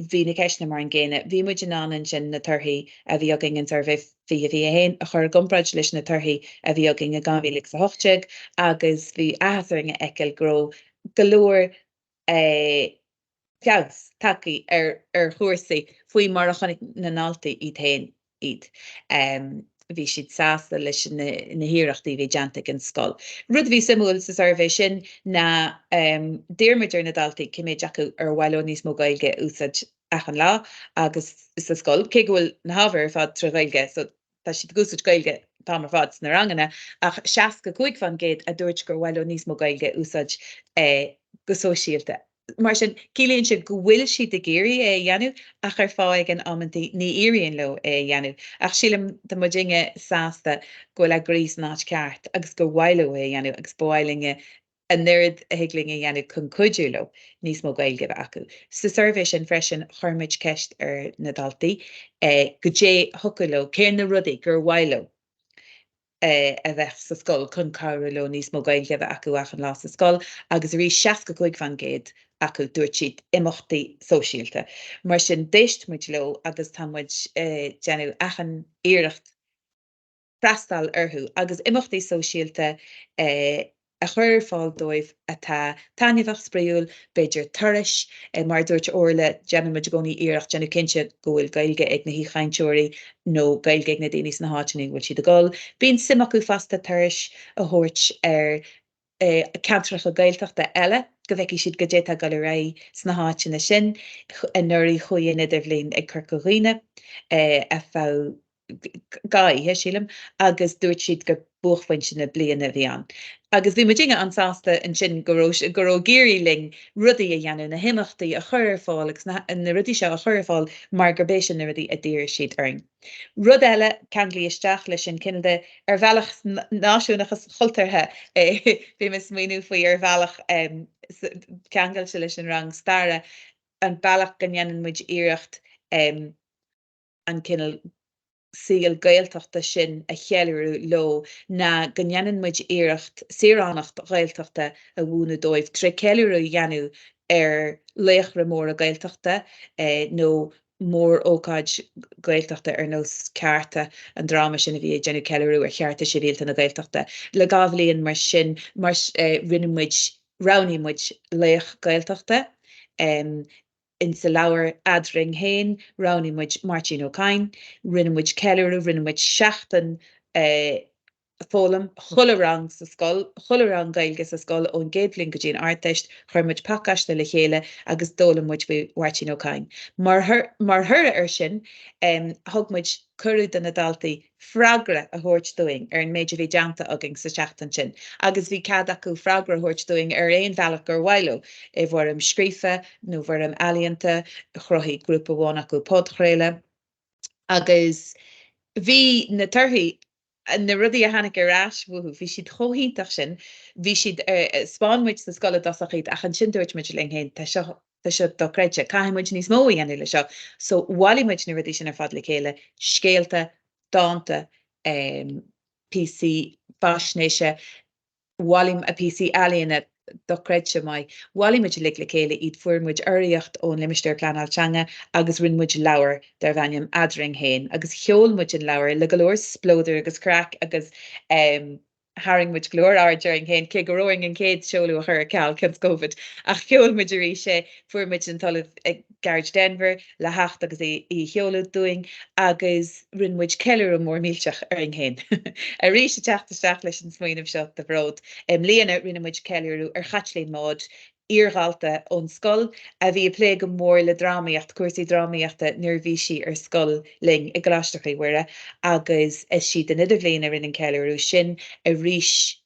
bhí na ceisna mar an ggéine. Bhí muid an sin na turthaí a bhíoging an survey fi a bhí a héin a chur gompraid leis na turthaí a bhíoging a gá bhíleag sa hochtéig agus bhí aithring a eiceil gró galúir ceas takeí ar chuirsaí faoi mar a chonig na náltaí iad hain iad. Bhí siad sásta leis na hiireachtaí bhí deanta an scoil. Rud bhí simúil sa survey sin na déirmidir na daltaí cimméid acu ar bhhaile níos mó gailge úsad achan lá agus sa scoil cé bhfuil na habhar fad tre gailge, so tá siad gúsad gailge tá mar fad na rangana ach 65 fan géad a dúirt gur bhhaile níos mó gailge úsad go sóisialta. Mar sin cílíonn se go bhfuil si de géirí dhéanú ach ar fáig an ammantí ní íonn le dhéanú. Ach sílam de mudinge sásta go le grís náit ceart agus go bhhaile dhéanú agus bhailinge a nerd a hiiglinge dhéanú chun cuidiú le níos mó gailge acu. Sa survey sin freisin chuirmuid ceist ar na daltaí go dé thucailó céir na rudaí gur bhhaile a bheith sa scoil chun cabhra le níos mó gailge acu achan lá sa scoil agus rí 65 fan géad acu dúirt siad imachtaí sóisialta. Mar sin déist muid le agus tá muid deanú achan iirecht freastal orthú agus imachtaí sóisialta a chur fáil dóibh atá tainmhah spríúil beidir turais mar dúirt orla deanmuid gcónaí iirecht deanú cinse gohfuil gailge ag na híchaintúirí nó gailge ag na daoine na háiteanna bhfuil siad a gáil. Bíonn simachú fasta turais a thabhairt ar ceantracha Gaeltachta eile go bhfeici siad go déta gal ra sna háiteanna sin a nuirí chuoin idir bhlín ag Curcaghoine a fá gai he sílim agus dúirt siad gur buchhain sin na bliana bhí an. Agus bhí dinge ansásta an sin goró géiríling rudaí a dhéanú na himachtaí a chur fáil agus na rudí seo a chur fáil mar gurbééis sin na rudí a dtíir siad arn. Rud eile ceanglí isteach leis sin cinide ar bhealach náisiúnachas chultarthe bhí mis smaoinú faoi ar bhealach ceangail se leis an rang starre an bailach gannéan muid iirecht an cinnal síl gailteachta sin a chealú lo na gannéan muid iirecht séránacht gailteachta a bhúna dóibh trí cealú dhéanú ar léochra mór a gailteachta nó mór ócáid gailteachta ar nós cearta an drama sin a bhí genú cealú ar chearta sé réalta na gailteachta. Le gábhlíonn mar sin mar rinnemuid ranímuid léoch gailteachta in sa leabhar adring hain, ranímuid Martin O'Kine, rinnemuid cealú, rinnemuid seachtain fólam, chularang sa scoil, chularang gailge sa scoil ón géadblin go dtíon arteist, chuirmuid pacaiste le chéile agus dólammuid bhí Martin O'Kine. Mar thura ar sin, thugmuid curú den nadaltaí fragra a thuirt doing ar an méidir bhí deanta agin sa seachtain sin. Agus bhí cad acu fragra thuirt doing ar éon bhealach gur bhhailú I bhharm scríofa nó bharm ealaíonta, chruthí grúpa bháin acu podchréile. Agus bhí na torthaí na rudí a hanig arás bhú bhí siad chomhíntaach sin, bhí siad spáinmuid sa scoile dasachid ach an sin dúirt muid le héin tá seo dochreide caiimiid níos mó dhéanú le seo. So bhhailímuid na rudí sin ar fad le chéile, scéalta, dáanta, PC faisnéise, bhhailím a PC ealaíonna dochreide mai. Bhhailímuid le chéile iad fuairmuid áireacht ón Limistéir Pleanáilteanga agus rinmuid leabhar dar bhainneam adring hain, agus cheolmuid in leabhar le golóir splóidir agus crack agus haringmuid glór during hain cé go roing an céad seolú a chur ceall cins COVID ach cheolmuid a rí sé fuairmuid an talamh Garage Denver le hecht agus I cheolú doing agus rinmuid ceilú mór mílteach ar an hain. A rí sé teachtasteach leis an smaoinmh seo de bhród. Léana rinmuid ceilú ar chatlín mód íorghalta ón scoil a bhí lé go mór le drámaíocht, cuasaí drámaíochta nuair bhí si ar scoil ling I gláisteachí uaire agus is si den idir bhléana ar an ceilú sin a ríis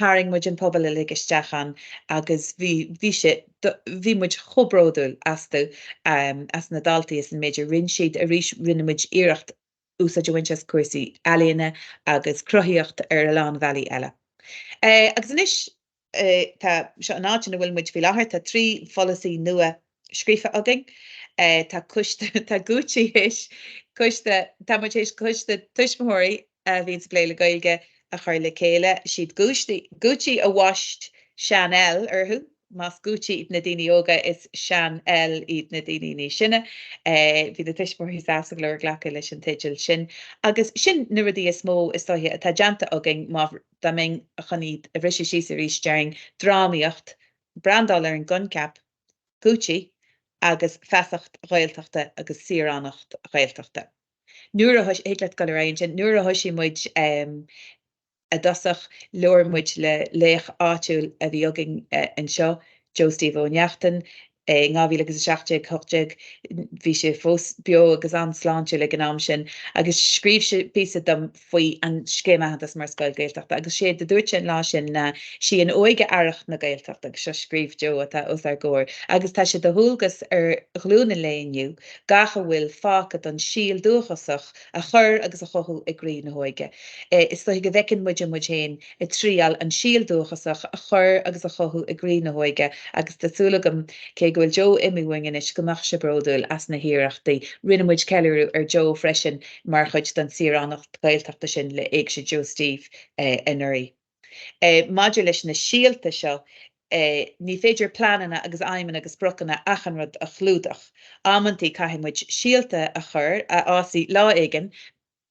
haringmuid an pobal le isteachchan agus bhí muid chobródúil asú as na daltaí is an méidir rinn siad a ríis rinnemuid iirecht ús a jointes cuasaí ealaíonna agus cruthaíocht ar a Lán Valley eile. Agus inis tá seo an áitina bhfuil muid bhí láthair tá trí policy nua scríofa agin, tá Gucci is tá muid éis cuiste tuismóirí a bhíon sa léile gailge a chuir le chéile siad Gucci a bhaist Chanel arthú, más Gucci iad na daoine óga is Chanel iad na daoine ní sinne, bhí na tuismóirí sása glóir ghlacha leis an teideal sin. Agus sin na rudí is mó is tá deanta agin má da mé a chuníd a bhrisise síos a rís dearing drámaíocht, brandal ar an guncap, Gucci agus feasacht ghailteachta agus síránacht ghailteachta. Nuair a héaglaat go raon sin, nuair a thoisí muid a dosach leormuid le léach áitiúil a bhí agin an seo, Joe Steve O'Neachtain, ngábhí agus 16 bhí sé fós bio agus ansláinte le gnám sin, agus scríb sé písa dom faoi an scéimehantas mar scoil gailteachta, agus sé de dúirt sin lá sin na si an óige airach na gailteachta, agus se scríb Joe atá os ar góir, agus tá sé de thuúlgus ar glúna léonniu, gacha bhfuil fágad an síl dúchasach a chur agus a chothú i grí na hóige. Is tá go bhecinn muid héin I tríal an síl dúchasach a chur agus a chothú i grí na hóige, agus tásúlagam cé gohfuil Joe imiwingin is gomach se brodul as na hireachtaí rinnemuid ceilú ar Joe freisin mar chuid den síránacht gailteachta sin le éag sé Joe Steve inurí. Maidir leis na síalta seo ní féidir planana agus aimimena agus brochanna achanrad a chlúdach. Amantí caiimiid síalta a chur a ásaí lá aigen,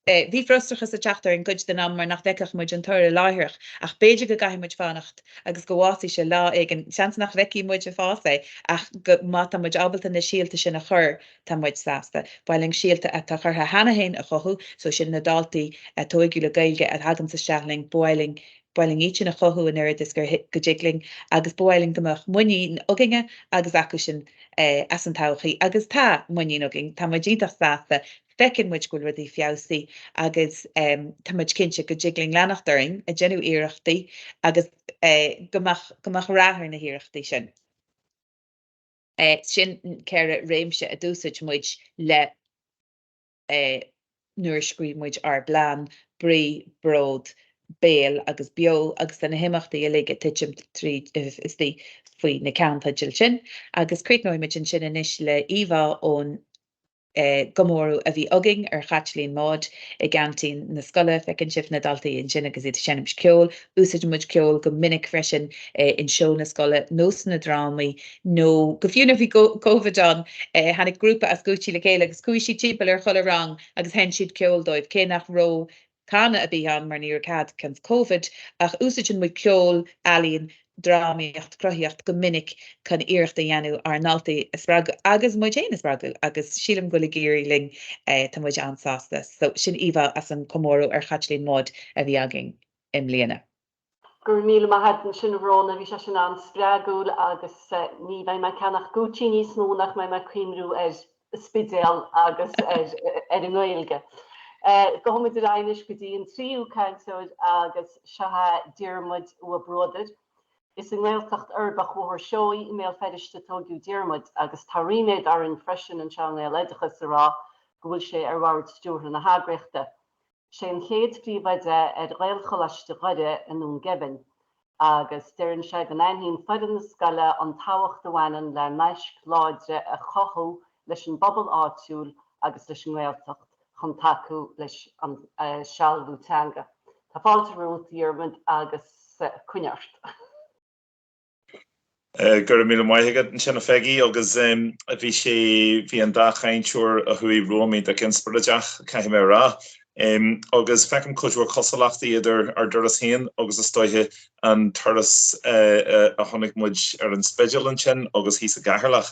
Bhí frostrachas a teachtar an gcuid den am mar nach bheicech muid an tuair láithreach ach beidir go gaiimiid fannacht agus go bhásaí se lá aigen seans nach bheicí muid a fása ach go mata muid abalta na síalta sin a chur tá muid sásta. Bailing síalta a tá churtha hanahéin a chothú so sin na daltaí a tóigú le gailge a hagan sa sealing boiling ítin a chothú in airid is gur go jiggling agus boiling goach muín oginge agus acu sin as an tauchaí agus tá muín oging tá muidítach sásta fecin muid go rudí fiásaí agus táid cinse go jiggling lenachtaring a genú iirechtaí agus gomach ráthir na hiireachtaí sin. Sin ceir réimse a dúsaid muid le nuair scríbmuid ar blan, brí, bród, béal agus bio agus na himachtaí a léige tiitim trí is tí faoi na ceanta dill sin, agus críicnóid sin inis le Eva ón gomórú a bhí aging ar chatlín mád I gantín na scoile fecinn sibh na daltaí in sin agus iad senim ceol, úsid muid ceol go minic freisin in seo na scoile nós na drámaí nó go fiúna bhí COVIDán hanig grúpa a scútí le céile agus cúisí típal ar chola rang agus hen siad ceol dóibh cé nach ró Cána a bhíán mar níor cad cans COVID ach úsid muid ceol alíonn drámaíocht cruthaíocht go minic chun iireachta dhéanú ar naltaí sppragu agus muid éana sppragu agus sílam go le géirí ling tá muid ansásta. So sin Eva as an comórú ar chatlín mód a bhí agin im líana. Gur míle maithad sin bhróna bhí se sin an sppragu agus ní bheith me cenach gútí níos nónach me cuimrú spidéal agus an Gaeilge. Gohamid reinis go dtíon tríú cainteoid agus sethe dearmid ó bródid. Is an ghilteacht arbach bhór seoí email feidiriste tógiú dearmid agus tá riméid ar an freisin an seán leideachas ará go bhfuil sé ar bhhaid stúr na hágreachta. Sé an chéad príomhaide ar ghailcholaiste gcuide in ún gebin agus dearann sé go ainhíonn feidir na scoile an táhacht amhainean le meisc láidre a chothú leis an bobbal áitiúil agus leis an ghilteacht chun taú leis an sealbhútanga. Tá fáilte rút dearmid agus cuineart. Gur mí maithegad an sinna feigi agus bhí sé bhí an dachaintúir a thuí Rómaí a cinsparadeach caiim mé rá. Agus fecim chuidúir cosalachtaí idir ar duras haon agus is stoithe an turas a tháinig muid ar an speideal an sin agus hí a gahirlach.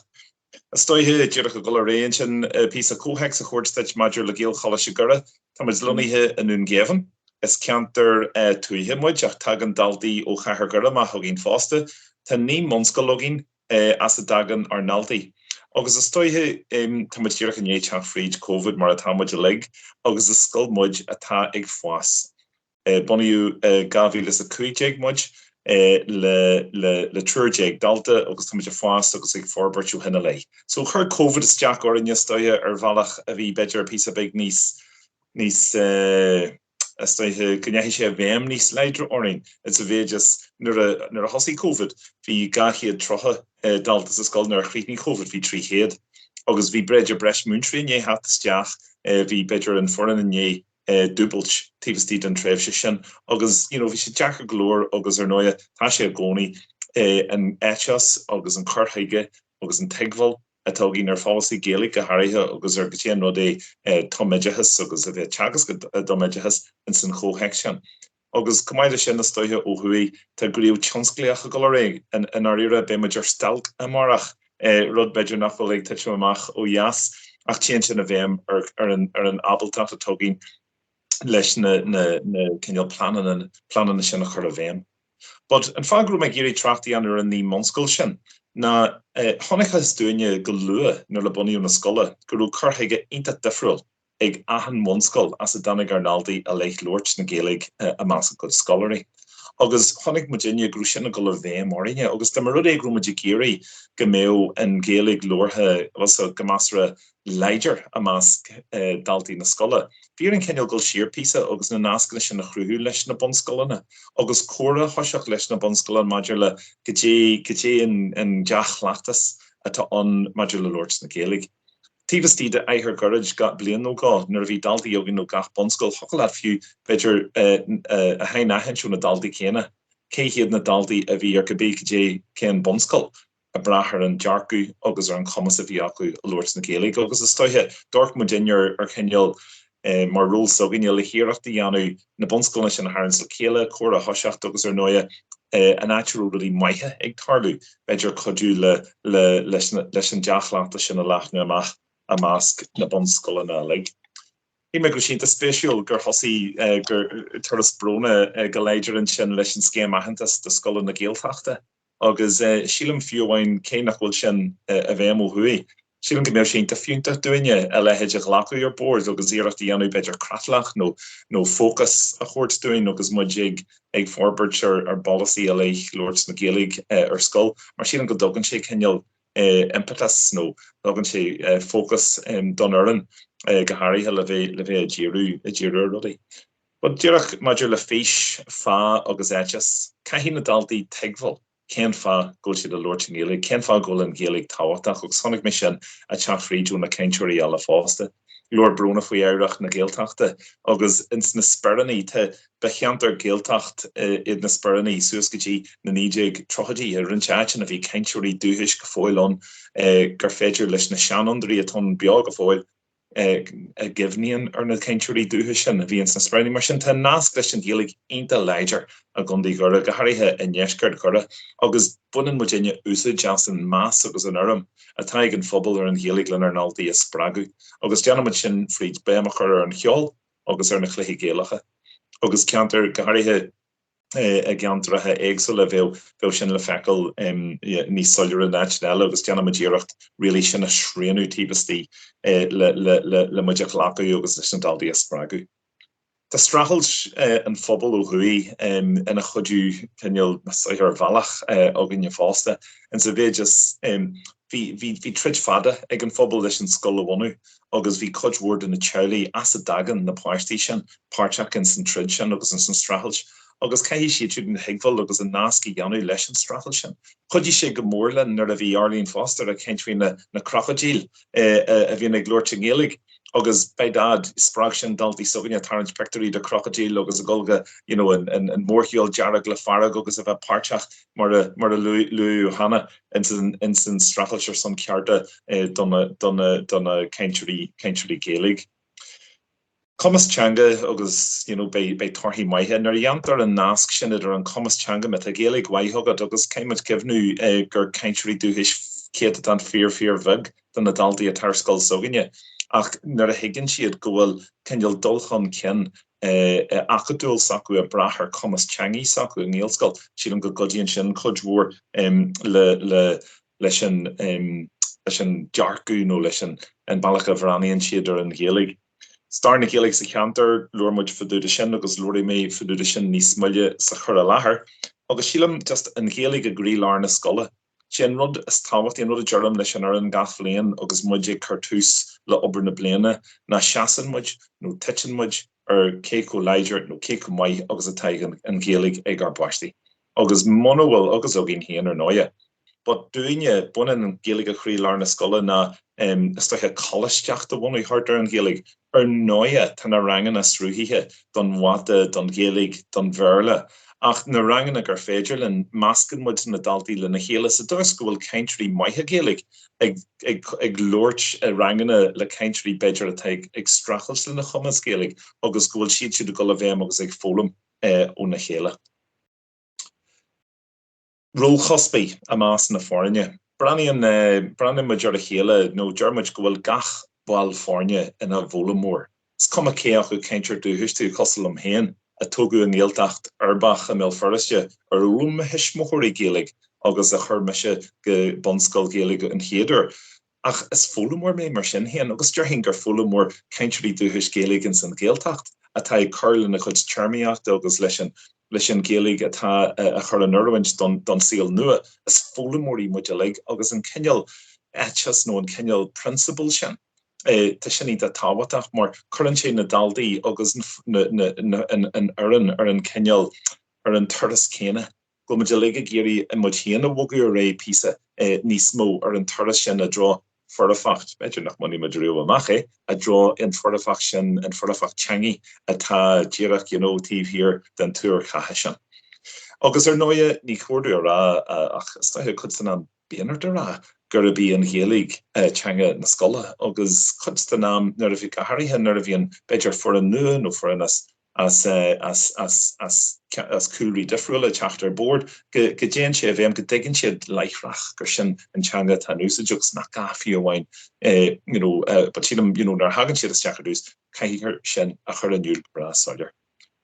Stoithe dúireach go réon sin pí a cóheic a chuirsteid maidir le géal chola se gura, Tá muid loníthe anún géhan. Is ceantar tuaithe muid ach tag an daltaí ó chahar gura má thuginn fásta, Tá ní monscoilogin as a dagan ar naltaí. Agus is stoithe tá muid dúireach an éteach fríd COVID mar atá muid a lig, agus is scoil muid atá ag fás. Buniú gavílas a cuiideag muid le trúrdeag dalta agus tá muid a fás agus ag forbertú hinna lei. So chur COVID is deach orine stoithe ar bhealach a bhí beidir pí a beag níos stoithe gnéhi sé bhéim níos leidir orin. It's a bhé just nuair a hosí COVID, hí gachiad trotha daltas a scoil nuair a chríní COVID hí trí chéad. Agus bhí breidir breis múntri né hat isteach hí beidir an foran in né dúbalt tíbastí an tréimh se sin. Agus bhí sé deach a glór agus ar nóia tá sé a gcónaí an éiteas agus an chorthaige agus an teagmhal atá gin ar fásaí Gaeilge go háirithe agus ar gotían nó é toméidechas agus a bheith teagas go doméidechas in san chóheic sin. Agus cumáide sin na stoithe ó thuí tá gríomh tionsclaíocha go ré in ar ire be maidir stelt amach rud beidir nach bhfuil ag tuise amach ó dheas ach tíon sin a bhéim ar an abaltach a tóginn leis na cinneal planan na sin a chur a bhéim. But an fágrú me géirí trachtaí an ar an ní monscoil sin. Na honigchas dúine go lua nar le buíú na scoile, gurú chuthaige inta difriúil ag ahan monscoil as a danig ar naldaí a leith loirt na Gaeilge a más go scolarí. Agus chonig Virginia grú sinna go le bhéim orine, agus tá mar rud é grú muidir géirí go méo an Gaeilge lortha was a gomasra leidir a más daltaí na scoile. Bhíar an cinneal go siar písa agus na nascana sin na chrúthú leis na bonscoilena. Agus córa thoiseach leis na bonscoile maidir le go dtí an deach leachtas atá an maidir le loirt na Gaeilge. Tíbastí de éithir gurid ga blian nó gá, nuair bhí daltaí agin nó gach bonscoil chocail leat fiú beidir a hain ahaintú na daltaí céine. Céhiad na daltaí a bhí ar go bé dé cén bonscoil a brachar an dearcú agus ar an commas a bhí acu a loirt na Gaeilge. Agus is stoithe dúirt muidir ar cinneal mar rúil so gine le hiireachtaí anú na bonscoilna sin na harann le céile córa thoiseach agus ar nóia an naturúí maithe ag tarlú beidir chodú leis an deachleanta sin a leachna amach a másc na bonscoilna le. Hí me go sínta spéisiúil gur thosaí gur turas brona go léidir an sin leis an scéim aitheantas de scoile na Gaeltachta. Agus sílam fiúhhain cé nach bhfuil sin a bhéim ó thuí. Sílan go mé sin a fiúnta duine a le heidir lacu ar board agus íirecht anú beidir cratlach nó focus a chót doin agus mudjig ag forbert ar policy a leich Lords na Gaelig ar skull, mar sílan go dogan sé cenneal impetus nó dogan sé focus don erin goharí le bheith ddíú rudi. But dúach maidir le féis fá agus éitis, caihí na daltaí teagfol. Ken fa go si de Lord Gaelig, ken fa go an Gaelig táhaach og sonnig mission a chatríú na Keintúí alla fáste. Lord Brona foi éireach na Geeltachta agus ins na speraní te bechantar Geeltacht na speraní suascatí na nídig trochadí ar an chatin a bhí Keintúí dúhis go fóilón gur féidir leis na seanondaí a ton beag go fóil a gifníon ar na Keintúí dúhis sin a bhí ins na speraní mar sin te nasc leis an Gaelig einta leidir a gundí gore goharithe in jeisgurt gore agus bunan Virginia úsa jasan más agus an orm a taig an fphobal ar an Gaelig lin ar naltaí a spragu agus deanamid sin fríd béamachar ar an cheol agus ar na chluiche géalacha agus ceantar goharithe a geantrathe éagsúil a bheith sin le fecail ní soilire nationale agus deanamid díireacht rilí sin a sréanú tíbastí le muideach lacaú agus leis an daltaí a spragu. Tá strachelt an fphobal ó thuí ina chudú cinneal ar bhealach agin fásta an sa bheith just hí trid fada ag an fphobal leis an scoil bhhaú agus bhí codhúir in na teirlaí as a dagan na páirtí sin páirteach in san trid sin agus in san strachelt agus caihí siad an heagfol agus an nasci ganú leis an strachel sin. Chudí sé go mórlan nar a bhí Arlene Foster a ceintrí na crocodile a bhí ag Lord Gaelig agus bei dad sprag sin daltaí soganne tarrant pectorí de crocodile agus a golga an mórchiol jarrag le farag agus a bheith páirteach mar a lu hanna in san strachel son cearta donna ceintrí Gaelig. Comastanga agus bei torhí maithe nar jantar an nasc sin ar an comastanga met a Gaelig waithogad agus céimid gifnú gur ceintrí dúhis céad an fear vig don na daltaí a tarscoil soganne. Ach nar a higgin siad gohfuil cenneal dulchan cin acadúil sacu a brachar comastchangi sacu an nílscoil síad an go godíonn sin chudhúr leis an dearcú nó leis an bailach a bhraíonn siad ar an Gaelig. Star na Gaelig sa cheantar luirmuid fadúda sin agus luirí mé fadúda sin níos muile sa chur a láthair, agus sílam just an Gaelig a grí lár na scoile. Sin rud is táhacht rud a dúirm leis an ar an gathléon agus muide cartús le obair na bliana na seasan muid nó titin muid ar céco leidir nó céco mai agus a taig an Gaelig ag ar báistí. Agus monahfuil agus a gin héan ar nóia. But duine bunan an Gaelig a chrí lár na scoile na stoiche colisteach a bhhaú hartar an Gaelig ar nóia tan a rangan a srúthaithe don wada don Gaelig don bheirle. Ach na rangan a gur féidir len mascan muid na daltaí le na chéile sa dús go bhfuil ceintrí maithe Gaelig ag loirt a rangana le ceintrí beidir a teag ag strachels le na chumas Gaelig agus go bhfuil siad go le bhéim agus ag fólam ó na chéile. Rol chospaí a más na fáinne. Braníon maidir a chéile nó dearmid go bhfuil gach bháil fáinne ina bhólamór. Is cum a céach go ceintir dúthis tú costal am héin a tugu an níaltacht arbach a millfariste ar rúm hismóirí Gaelig agus a churmeise go bonscoil Gaelig an chéidir. Ach is fólamór mé mar sin héan agus dearhin gur fólamór ceintrí dúthis Gaelig in san Gaeltacht a tá carlan a chud charmiacht agus leis an Gaelig atá a chur an urhaint don síl nua is fólamórí muide le agus an cinneal etchas nó an cinneal principle sin. Tá sin í a táhaach mar chuann sé na daldaí agus an oran ar an cinneal ar an turas céine. Go muide le géirí a mu chéana bhgu ré písa níos mó ar an turas sin a drá forfacht beidir nach maní madriú amach a drá in forfacht sin an forfacht changi atá díireach tíh hir den túr chathe sin. Agus ar nóia ní chuirú rá ach staithe chud san an bíanaar de rá gur a bí an Gaelig teanga na scoile agus chud ná nar a bhí hairthe nar a bhíon beidir for an nu nó for an as coolrí difriúil a teachtar board go déan sé bhéim go dgan siad leithrach gur sin an teanga tá úsaúgus nach gafií amháin but sílam nar hagann siad is teachtarús caiithir sin a chur an dúil brasáidir.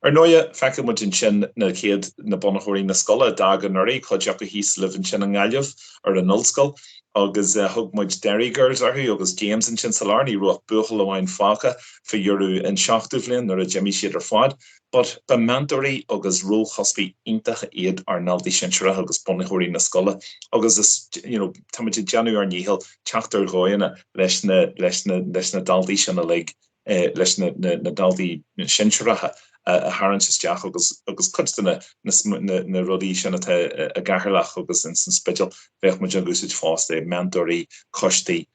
Noia fecha mu in sin na chéad na bonachóí na scola dag an nuirí chuideach go híos liv an sin an gáileh ar an nulscoil agus thug muid Derry Girls arthu agus James an sin salarní ruach buchal amhain fácha fa dhearú an 7 bhliain nar a Jimmy siad ar fád, but ba mentorí agus ró chospaí iontacha iad ar naldaí sinseire agus bonachóí na scola agus is táid deanú ar níhil teachtar gáine leis na daldaí sin leis na daldaí sinseire a haran isteach agus cutstanna na rodí sin a gaharlach agus in san spidal bheith mu agúsid fásta mentorí costaí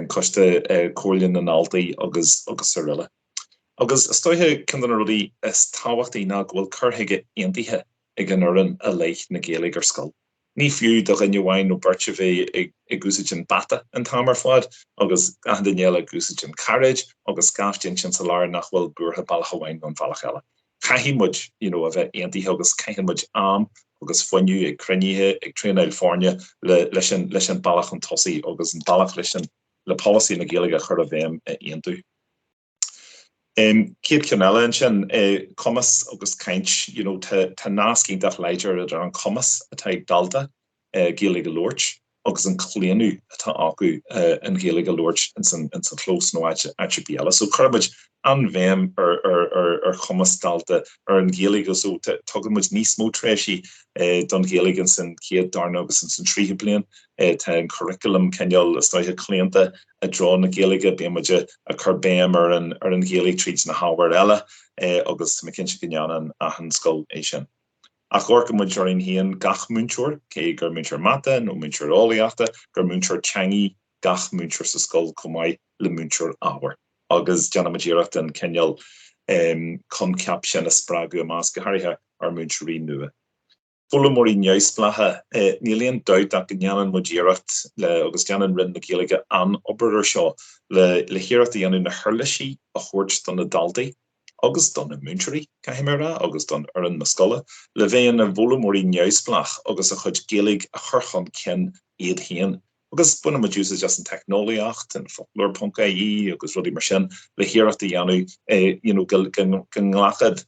costa cóirlinn an altaí agus sa riile. Agus stoithe cin an rodí is táhachttaí ná bhfuil curthaige aontaithe ag an oran a leith na Gaeilge ar scoil. Ní fiú do gnne bhhain nó birte bheith ag gúsid an bata an tamar fád agus danéile gúsid an carriage agus scaftíonn sin saláir nach bhfuil buairtha bailcha bhhain an bhealach eile. Caihímuid a bheith aontaithe agus caihímuid am agus foiinniu ag cruníthe ag tríonail fórne leis an bailach an tosaí agus an bailach leis le policy na Gaeilge chur a bhéim aontu. Céad ceanile an sin commas agus caint tá nácín de leidir ar an commas atá ag dalta Gaeilge Lorch agus an cléanú atá acu an Gaeilge Lorch in san clós nó atbíala. So chuid an bhéim ar commas dalta ar an Gaeilge so tugann muid níos mó tréisi don Gaeilge san céad darna agus san 3 bliain tá an curriculum ceneal is stoithe clienta a dro na Gaeilge bí muide a churbéim ar an Gaeilge tríd na háhar eile agus tá cin gneann a an scoil é sin. A chóca muid arin híon gach múnteoir, cé gur múnteoir mata nó múnteoir ólaíochta, gur múnteoir teangaí gach múnteoir sa scoil cumáid le múnteoir ábhar. Agus deanna muidireacht an ceneal conceap sin a sppragu más go háirithe ar múnteirí nua. Fulamóí neosplathe nílíonn dóid ach gneann muidireacht agus deann rinn na Gaeilge an obair seo le hireachta dhéanú na thuirlaisí a chuirt don na daldaí agus don na múnteirí caiimara agus don ar an na scola le bhéon na bhulamóí neosplach agus a chuid Gaeilge a churchan cin iad haon. Agus buna mu dúsa just an technoliacht an folklore.ie agus rudí mar sin le hireachta dhéanú ganghlachad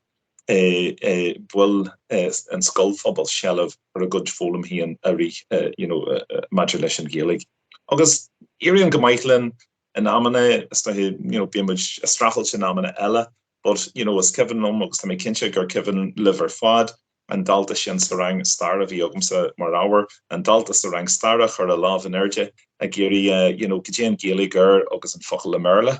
bhfuil an scoilphobal shellah ar a good fólam híon a rí maidir leis an Gaeilge. Agus iríonn go maithleinn an amana bíimiid a strachel sin amana eile, but as Kevin agus tá mé cinse gur Kevin liver fad an dalta sin sa rang star a bhí agamsa mar áhar an dalta sa rang star chu a láh an airde a géirí gotéan Gaeilge agus an focail le merle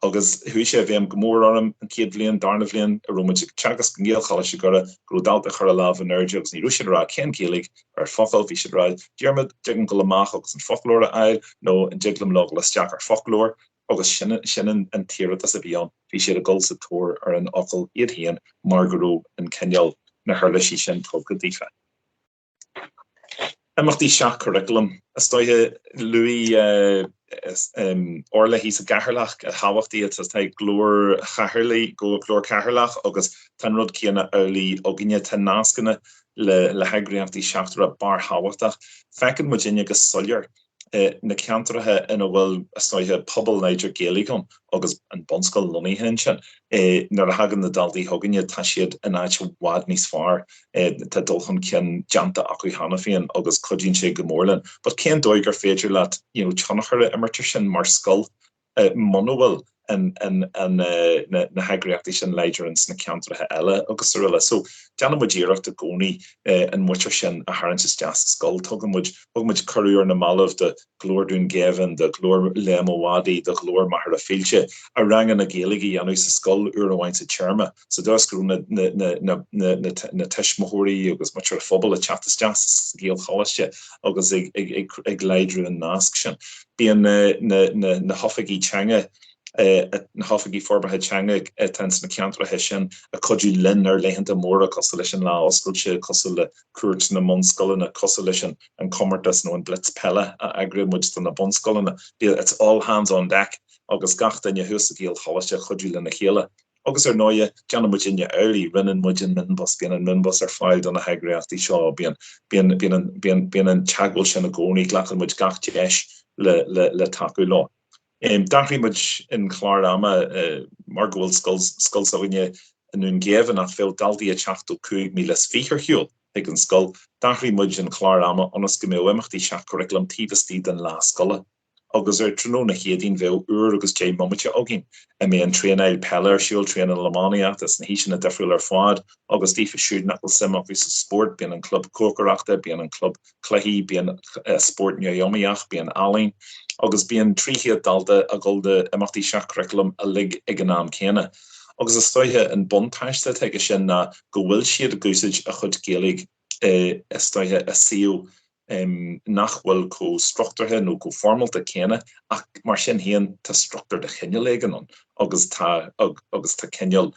agus hu sé bhéim gomór orm an céad bblion darna bblion a romuid teagas go ngéalchaile se gur grú dalta chu a láh an airde agus ní ruúsin rá cén Gaeilge ar focail bhí siad ráid dearmid degan go amach agus an folklór a eil nó an diglam log le steach ar folklór agus sin an tíad as a bhíán hí siad a gol sa tóir ar an ocail iad haon mar goró an ceneal na thuirlaisí sin tóg dífa. Amachtaí seach curriculum a stoithe Louis orla hís a gaharlach a háhachtaí as tá glór chaharlaí go glór caharlach agus tan rud cíanna early óginne tan nácanna le heagriachtaí seachtar a bar háhachtach fecin muidirine go solir na ceantarathe ina bhfuil stoithe pobl Niger Gaeilge agus an bonscoil loníthe sin nar a hagan na daldaí thuganne tá siad in áit bhád níos fearr tá dulchan cin deanta acu hána féin agus codíonn sé go mórlinn, but cén dóid gur féidir leat teannachar imirtar sin mar scoil monohfuil na heagriachtaí sin leidirins na ceantarathe eile agus riile. So deanna muidireacht a gcónaí an muirtar sin a harann is deas scoil tugann muid choúir na malamh de glór dún Gavin, de glór lemóhádí, de glór mahar a féilte a rangan na Gaeilge anú sa scoil uair amhaint sa tearma. So does grú na teismóirí agus muir a phobal a teachtas deas géal cháiste agus ag leidrú an nasc sin. Bíon na hofaigí teanga na hofaigí forbarthe teanga tens na ceantarathe sin a codú linn ar leihananta móra cos leis an lá oscailte cos le cuairt na monscoilena cos leis an commartas nó an blitz pelle a agri muid na bonscoilena. It's all hands on deck agus gachta na husa géal cháiste chodú lena chéile. Agus ar nóia deanna muid inne early rinnean muid in minbus bíon an minbus ar fáil don na heagriachtaí seo bíon an teagúil sin na gcónaí ghlachan muid gachti eis le taú lá. Dachrí muid in chláir ama mar gohfuil scoil sahaine yn nhw'n gefn at fel daldi a chachtó 5,000 hiúl ag an scoil dachrí muid an chlár ama onas go mé weimachtaí seach curriculum tíbastí den lá scoile. Agus tróna chéadín bheith úr agus J mommate agin. A mé an trénail peller siúil tréna Lemania as na híisina defriúil fád agus tífa siúd nach simach vis sport bían an club cócarachta, bían an club chluhí, bían sport neomiach, bían alín, agus bían tríchiad dalda a golda amachtaí seach curriculum a lig ag an náam céine. Agus is stoithe an bontáiste teige sin na go bhfuil siad a gúsid a chud géalaigh is stoithe a síú nachhfuil có structurthe nó có formalta céine ach mar sin héan tá structur de chinneal éigen an agus tá chinneal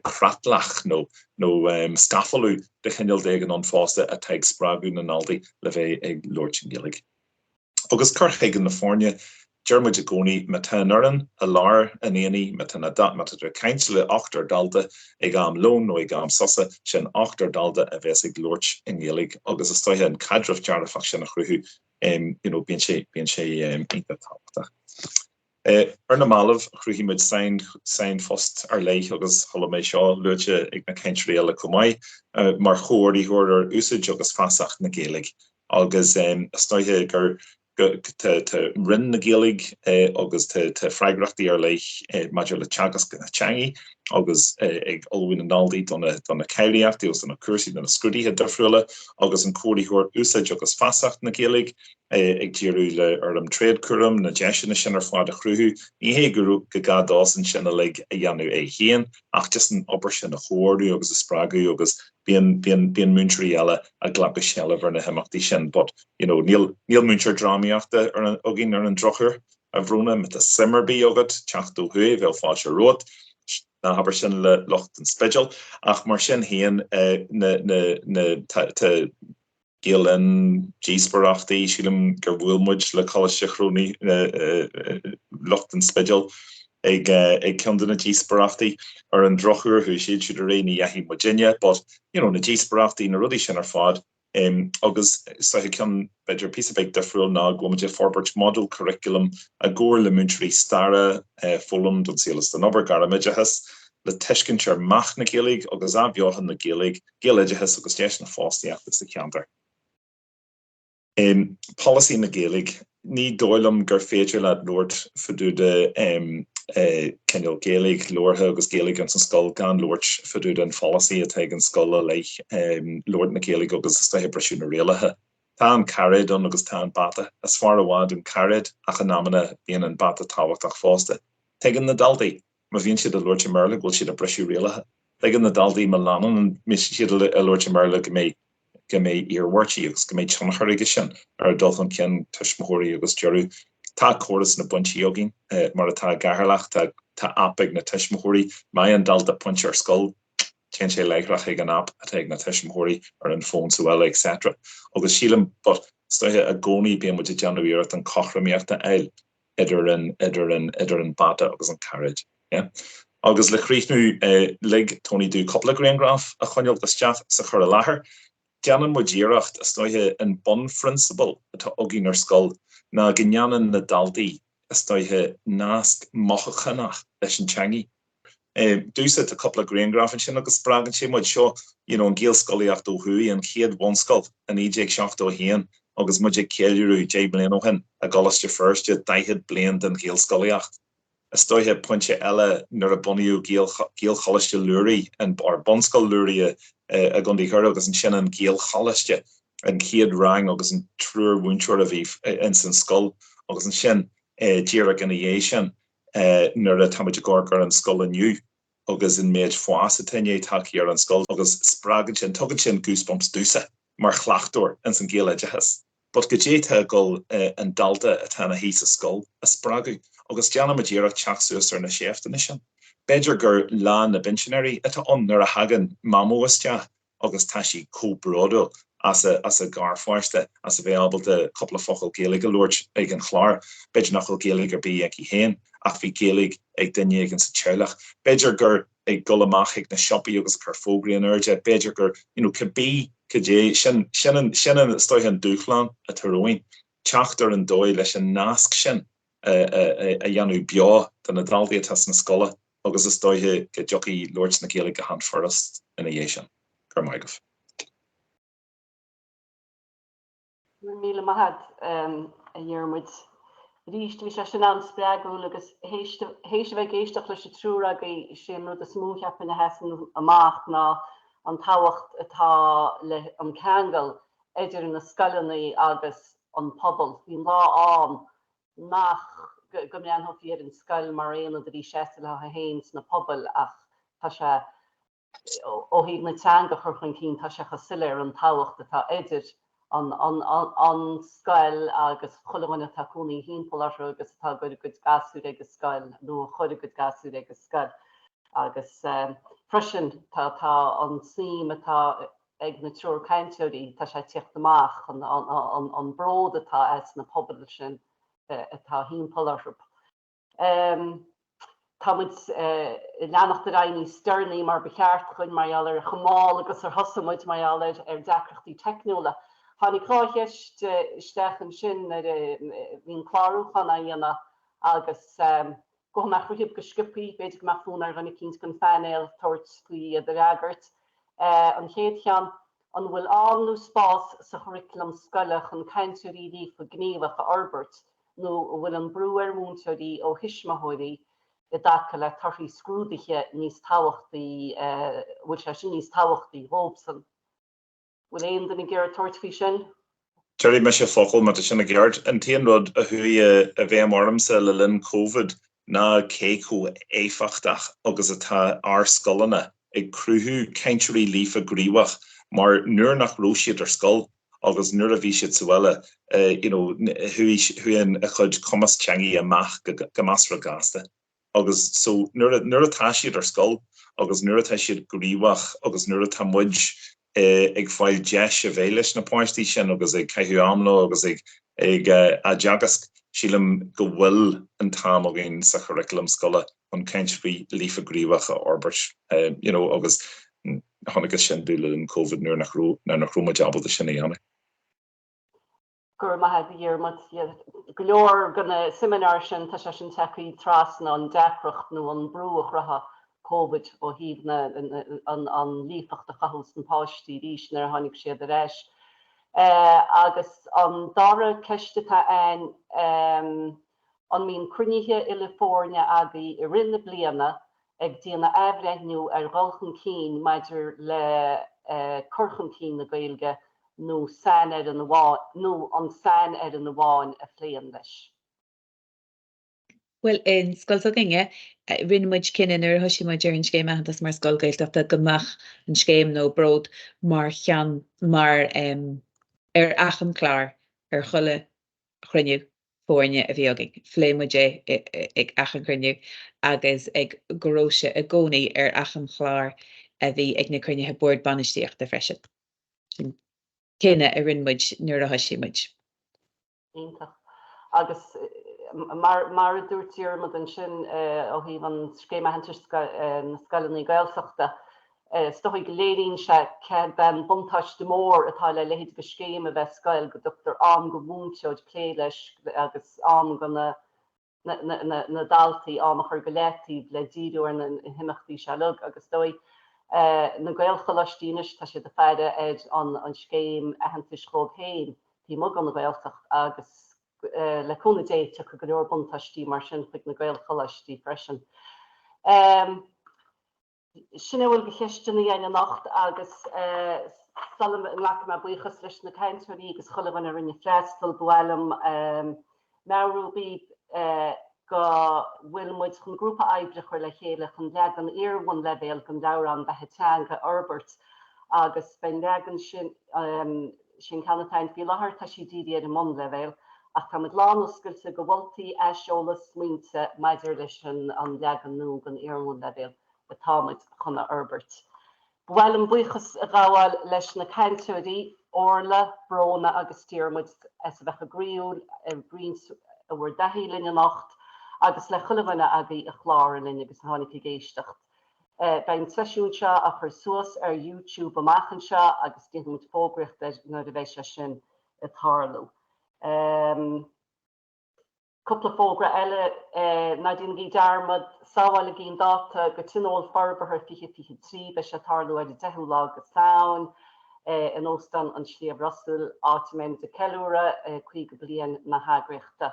cratlach nó scafalú de chinneal éigen an fásta a teag sprágú na naldaí le bheith ag Lord Gillig. Agus chuirchaig na fórne Germuid a gcónaí me tá nuran a lár an éanaí me tá na dat mat a cainsle 8 dalda ag am lón nó ag am sosa sin 8 dalda a bheits ag Lord Gillig agus is stoithe an cadrah dearfach sin a chruthú bíon sé ínta tábhachta. Ar na málamh chruthíimiid sein fost ar leith agus thola mé seo luite ag na caintrí eile cumáid mar chóirí thuir ar úsáid agus fásacht na Gaeilge agus stoithe gur te rin na Gaeilge agus te freigrachtaí ar leith maidir le teagas go na teangaí agus ag olbhfuin an naldaí donna céiríachtaí os donna cuasaí donna scrúdaithe difriúla agus an cóiríthúir úsáid agus fásacht na Gaeilge ag díorú le ar an tréad cuireann na deisina sin ar fád a chrúthú ní hé gurú go gadásan sinna le a dhéanú é chéan ach just an obair sin a chóirú agus a sprágadú agus bíon múntrí eile a ghlacha sealah ar na himachtaí sin, but níl múntir drámaíochta agin ar an drochar a bhrúna mit a simmerbí agad teachtó hu bheith fáil se rót na habair sin le locht an spidal ach mar sin héan Gillen Gsparachtaí sílim gur bhfuilmuid le choiste chrúnaí locht an spidal ag ceanna Gsparachtaí ar an drochúr thu siad a réí ahí Virginia, but na Gsparachtaí na rudí sin ar fád agus sa cean beidir pí beag defriúil ná gomuide Forbert model curriculum a ggóir le múntrí stara fullam don sílas den obair garamidehas le teiscintear mach na Gaeilge agus abheochan na Gaeilge Gaeilidehas agus deis na fástaíachtas sa ceantar. Policy na Gaeilge ní dóilm gur féidir le Lord faúda Kenneal Gaeilge Lortha agus Gaeilge an san scoil gan Lord faúda an policy a teag an scoil leich Lord na Gaeilge agus stoithe breisiú na réalathe. Tá an carid an agus tá an bata as far ahád an carid ach an námanna bíon an bata táhachtach fásta. Tegan na daldaí mar bhíonn siad a Lord Merle bhfuil siad a breisiú réalathe. Tegan na daldaí me lánan an mis siad a Lord Merle go mé íorhhairtí agus go méid tionchaige sin ar dulchan cin tuismóirí agus dearú. Tá choras na buintí agin mar atá gaharlach tá apig na tuismóirí mai an dalda punt ar scoil cén sé leigrach ag an app a teag na tuismóirí ar an fón suile etc. Agus sílam but stoithe a gcónaí bíon muid deanúíart an chochraíochta eil idir an bata agus an carid. Agus le chríichnú lig Tony dú coppla Greengraf a chuineocht isteach sa chur a láthair. Deanan mu díireacht a stoithe an bon principle atá agin ar scoil na gneanan na daldaí a stoithe nasc mochachanach leis an teangaí. Dúsa a coppla Greengraf sin agus spragan sé muid seo an géal scoíocht ó thuí an chéad bhonscoil an éideag seach ó héan agus muid céirú J blian ó hin a galaiste firstste daithid blian den géal scoíocht. A stoithe pointse eile nar a buniú géal chalaiste luúí an ar bonscoil luúí a gundí chu agus an sin an géal chalaiste an chéad rang agus an trúr búintúir a bhí in san scoil agus an sin díra gan dhé sin nar a táid gágur an scoil aniu agus in méid fása taine takeí ar an scoil agus spragan sin tugad sin goosebumps dúsa mar chhlaachúir in san géaladehas. But go déthe go an dalta a tána hí a scoil a spragu agus deanna madíra teachsúas ar na séftainna sin. Beidir gur lá na binsinairí atá an nar a hagan mamóiste agus tá sí cóbródó as a garfáiste as a bheith abal de coppla focail Gaeilge Lord ag an chlár. Beidir nachil Gaeilge gur bí ag í héin ach bhí Gaeilge ag duine ag an sa teirlach. Beidir gur ag golamach ag na siopí agus chu fógraí an airde. Beidir gur cabbí cadé sin stoithe an dúchláán a taróin. Teachtar an dóid leis an nasc sin a dhéanú beá den na daldaí tas na scoile agus is dóithe go jockey Lords na Gaeilge hand forest in a dhéisian. Gur maigah. Míle mahad a dhearmid. Ríist bhí sé sin an spreagú agus héiste bheith géisteach leis trúra sin rud a smútheapin na hesan amach ná an táhacht atá le an ceangal idir na scailinaí agus an pobl. Bhín lá an nach go mbeadh an fiad an scail mar réana a dí séasta le a héins na pobl ach tá sé ó híad na teanga chur chun cín tá sé chasilir an táhacht atá idir an scail agus cholamhaine taúnaí hímpóir agus tá go gasú agus scail nó chuir go gasú agus scail agus freisin tá an sim atá ag na trúr caiinteirí tá sé tíocht amach an bród atá as na pobl sin atá hímpóir. Tá leannacht a raí stearnaí mar becheart chun maiall chamáil agus ar thosamuid maiall deachreachtaí technóla. Hannig chláist stechan sin hín chláúchan a dhéana agus go meach ruhib go scipaí, beidir go meún ar ganna cíns gon fannéil tuairt scuí a agart. An chéad chean an bhfuil anú spás sa curriculum scoilech an caiintúí fa gníomhach a Albert nó bhfuil an breúir múnteirí ó hisismathirí i dacha le tarthaí scrúdaiche níos táhachtaí bhfuil sé sin níos táhachtaí hóbsan. Bhfuil éon den ggéir tuairt fhí sin? Jerry me sé focail mat sinna ggéart an tíon rud a thuí a bheith marmsa le linn COVID ná céú éfachtach agus atá ar scolanna ag cruthú ceintúirí lífa gríomhach mar nuair nach róisiad ar scoil agus nuair a bhí siad suile thuíonn a chud commas teangaí amach go masra gasta. Agus so nuair atá siad ar scoil agus nuair atá siad gríomhach agus nuair atá muid ag fáil deis a bhéiles na páistí sin agus ag caiithú amló agus ag a deagas sílam go bhfuil an tám agin sa curriculum scola an ceintúirí lífa gríomhach a Albert agus tháinig sin dúla an COVID nuair nach rúma jabal sin dhéanana. Gur maithe dhearmid go leor gona seminar sin tá sé sin techaí trasna an deachreacht nó an brúach ratha COVID ó híd an lífacht a chahús an páistí ríis nar tháinig siad a réis. Agus an dara ceistetá an mín crunithe California agaí i rinne bliana ag díana ehreithniú ar ghalchan cín maidir le curchan cín na Gaeilge nó san ar an bháin nó an san ar an bháin a phléan leis. Well in sscoiltóginge rinnemuid cinan ar thoisimuid ar an scéim ahantas mar scoilgailteachta gomach an scéim nó bród mar chean mar ar achan chlár ar chuile chruinniu fórne a bhí agin. Phléimuid ag achan chruinniu agus ag goróise a gcónaí ar achan chlár a bhí ag na cruinnethe bord banistíocht de freisin. Céine a rinnemuid nuair a thoisimuid. Agus mar a dúirtíar mod an sin ó hí an scéime hantar na scailinaí gailsachta. Stoigh go léiríonn se ce ben buntáis de mór atá le lehéad go scéime bheith scail go dútar am go bhúnteoid plé leis agus am go na daltaí am a chur go létíh le díúir na himachtaí se lug agus dóigh na gailchalastíis tá sé de feide an scéim a hantas chód héin tí mug an na gailchacht agus leúna déite go go leor buntáistí mar sin chuig na gailchalastí freisin. Sinna bhfuil go cheistena dhéana nacht agus le me buchas leis na caiintúirí agus cholamhain ar rinne freistal bhfuilm meúbí go bhfuil muid chun grúpa aibre chuir le chéile chun leag an iarhain levéil gon daran bethe teanga Albert agus ben legan sin ceannatáin bhí láthair tá sí díad ar món levéil ach tá lánascailte go bhfuiltaí eisiolalas smaointe maidir leis an legan nó gon iarhain levéil. Betáid chuna Albert. Bhfuil an buchas a gáháil leis na caiintúirí orla, brona agus tíormuid as bheith a gríúil a bríns a bhfuair 10 líne nacht agus le chulamhaine agaí a chláir linn agus tháinig i géisteacht. Bein sesiún seo a chur suas ar YouTube amachchan seo agus tímuid fógracht nó a bheith sin a tharlú. Couple fógra eile nadien gi darmad sawal gin data go tinol farber her fi tri be se tarlo de dehulag saun en óstan an slief Russell ámen de kelúra chuig go blian na hagrichta.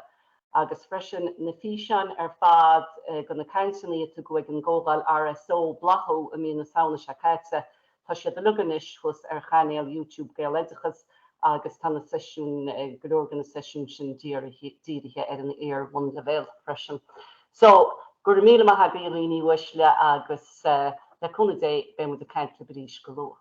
Agus fresin na fian fad go na Councilí te go an gogal RSO blacho a mí na sauna sekete, Tá sé de luganis was chanéal YouTube geledechas agus tan sesiún goorgan sesiún sin dieige an ear one level fresin. So gur mí ha belíní weisle agus le kunnne dé be moet de keinint le bríis gelo.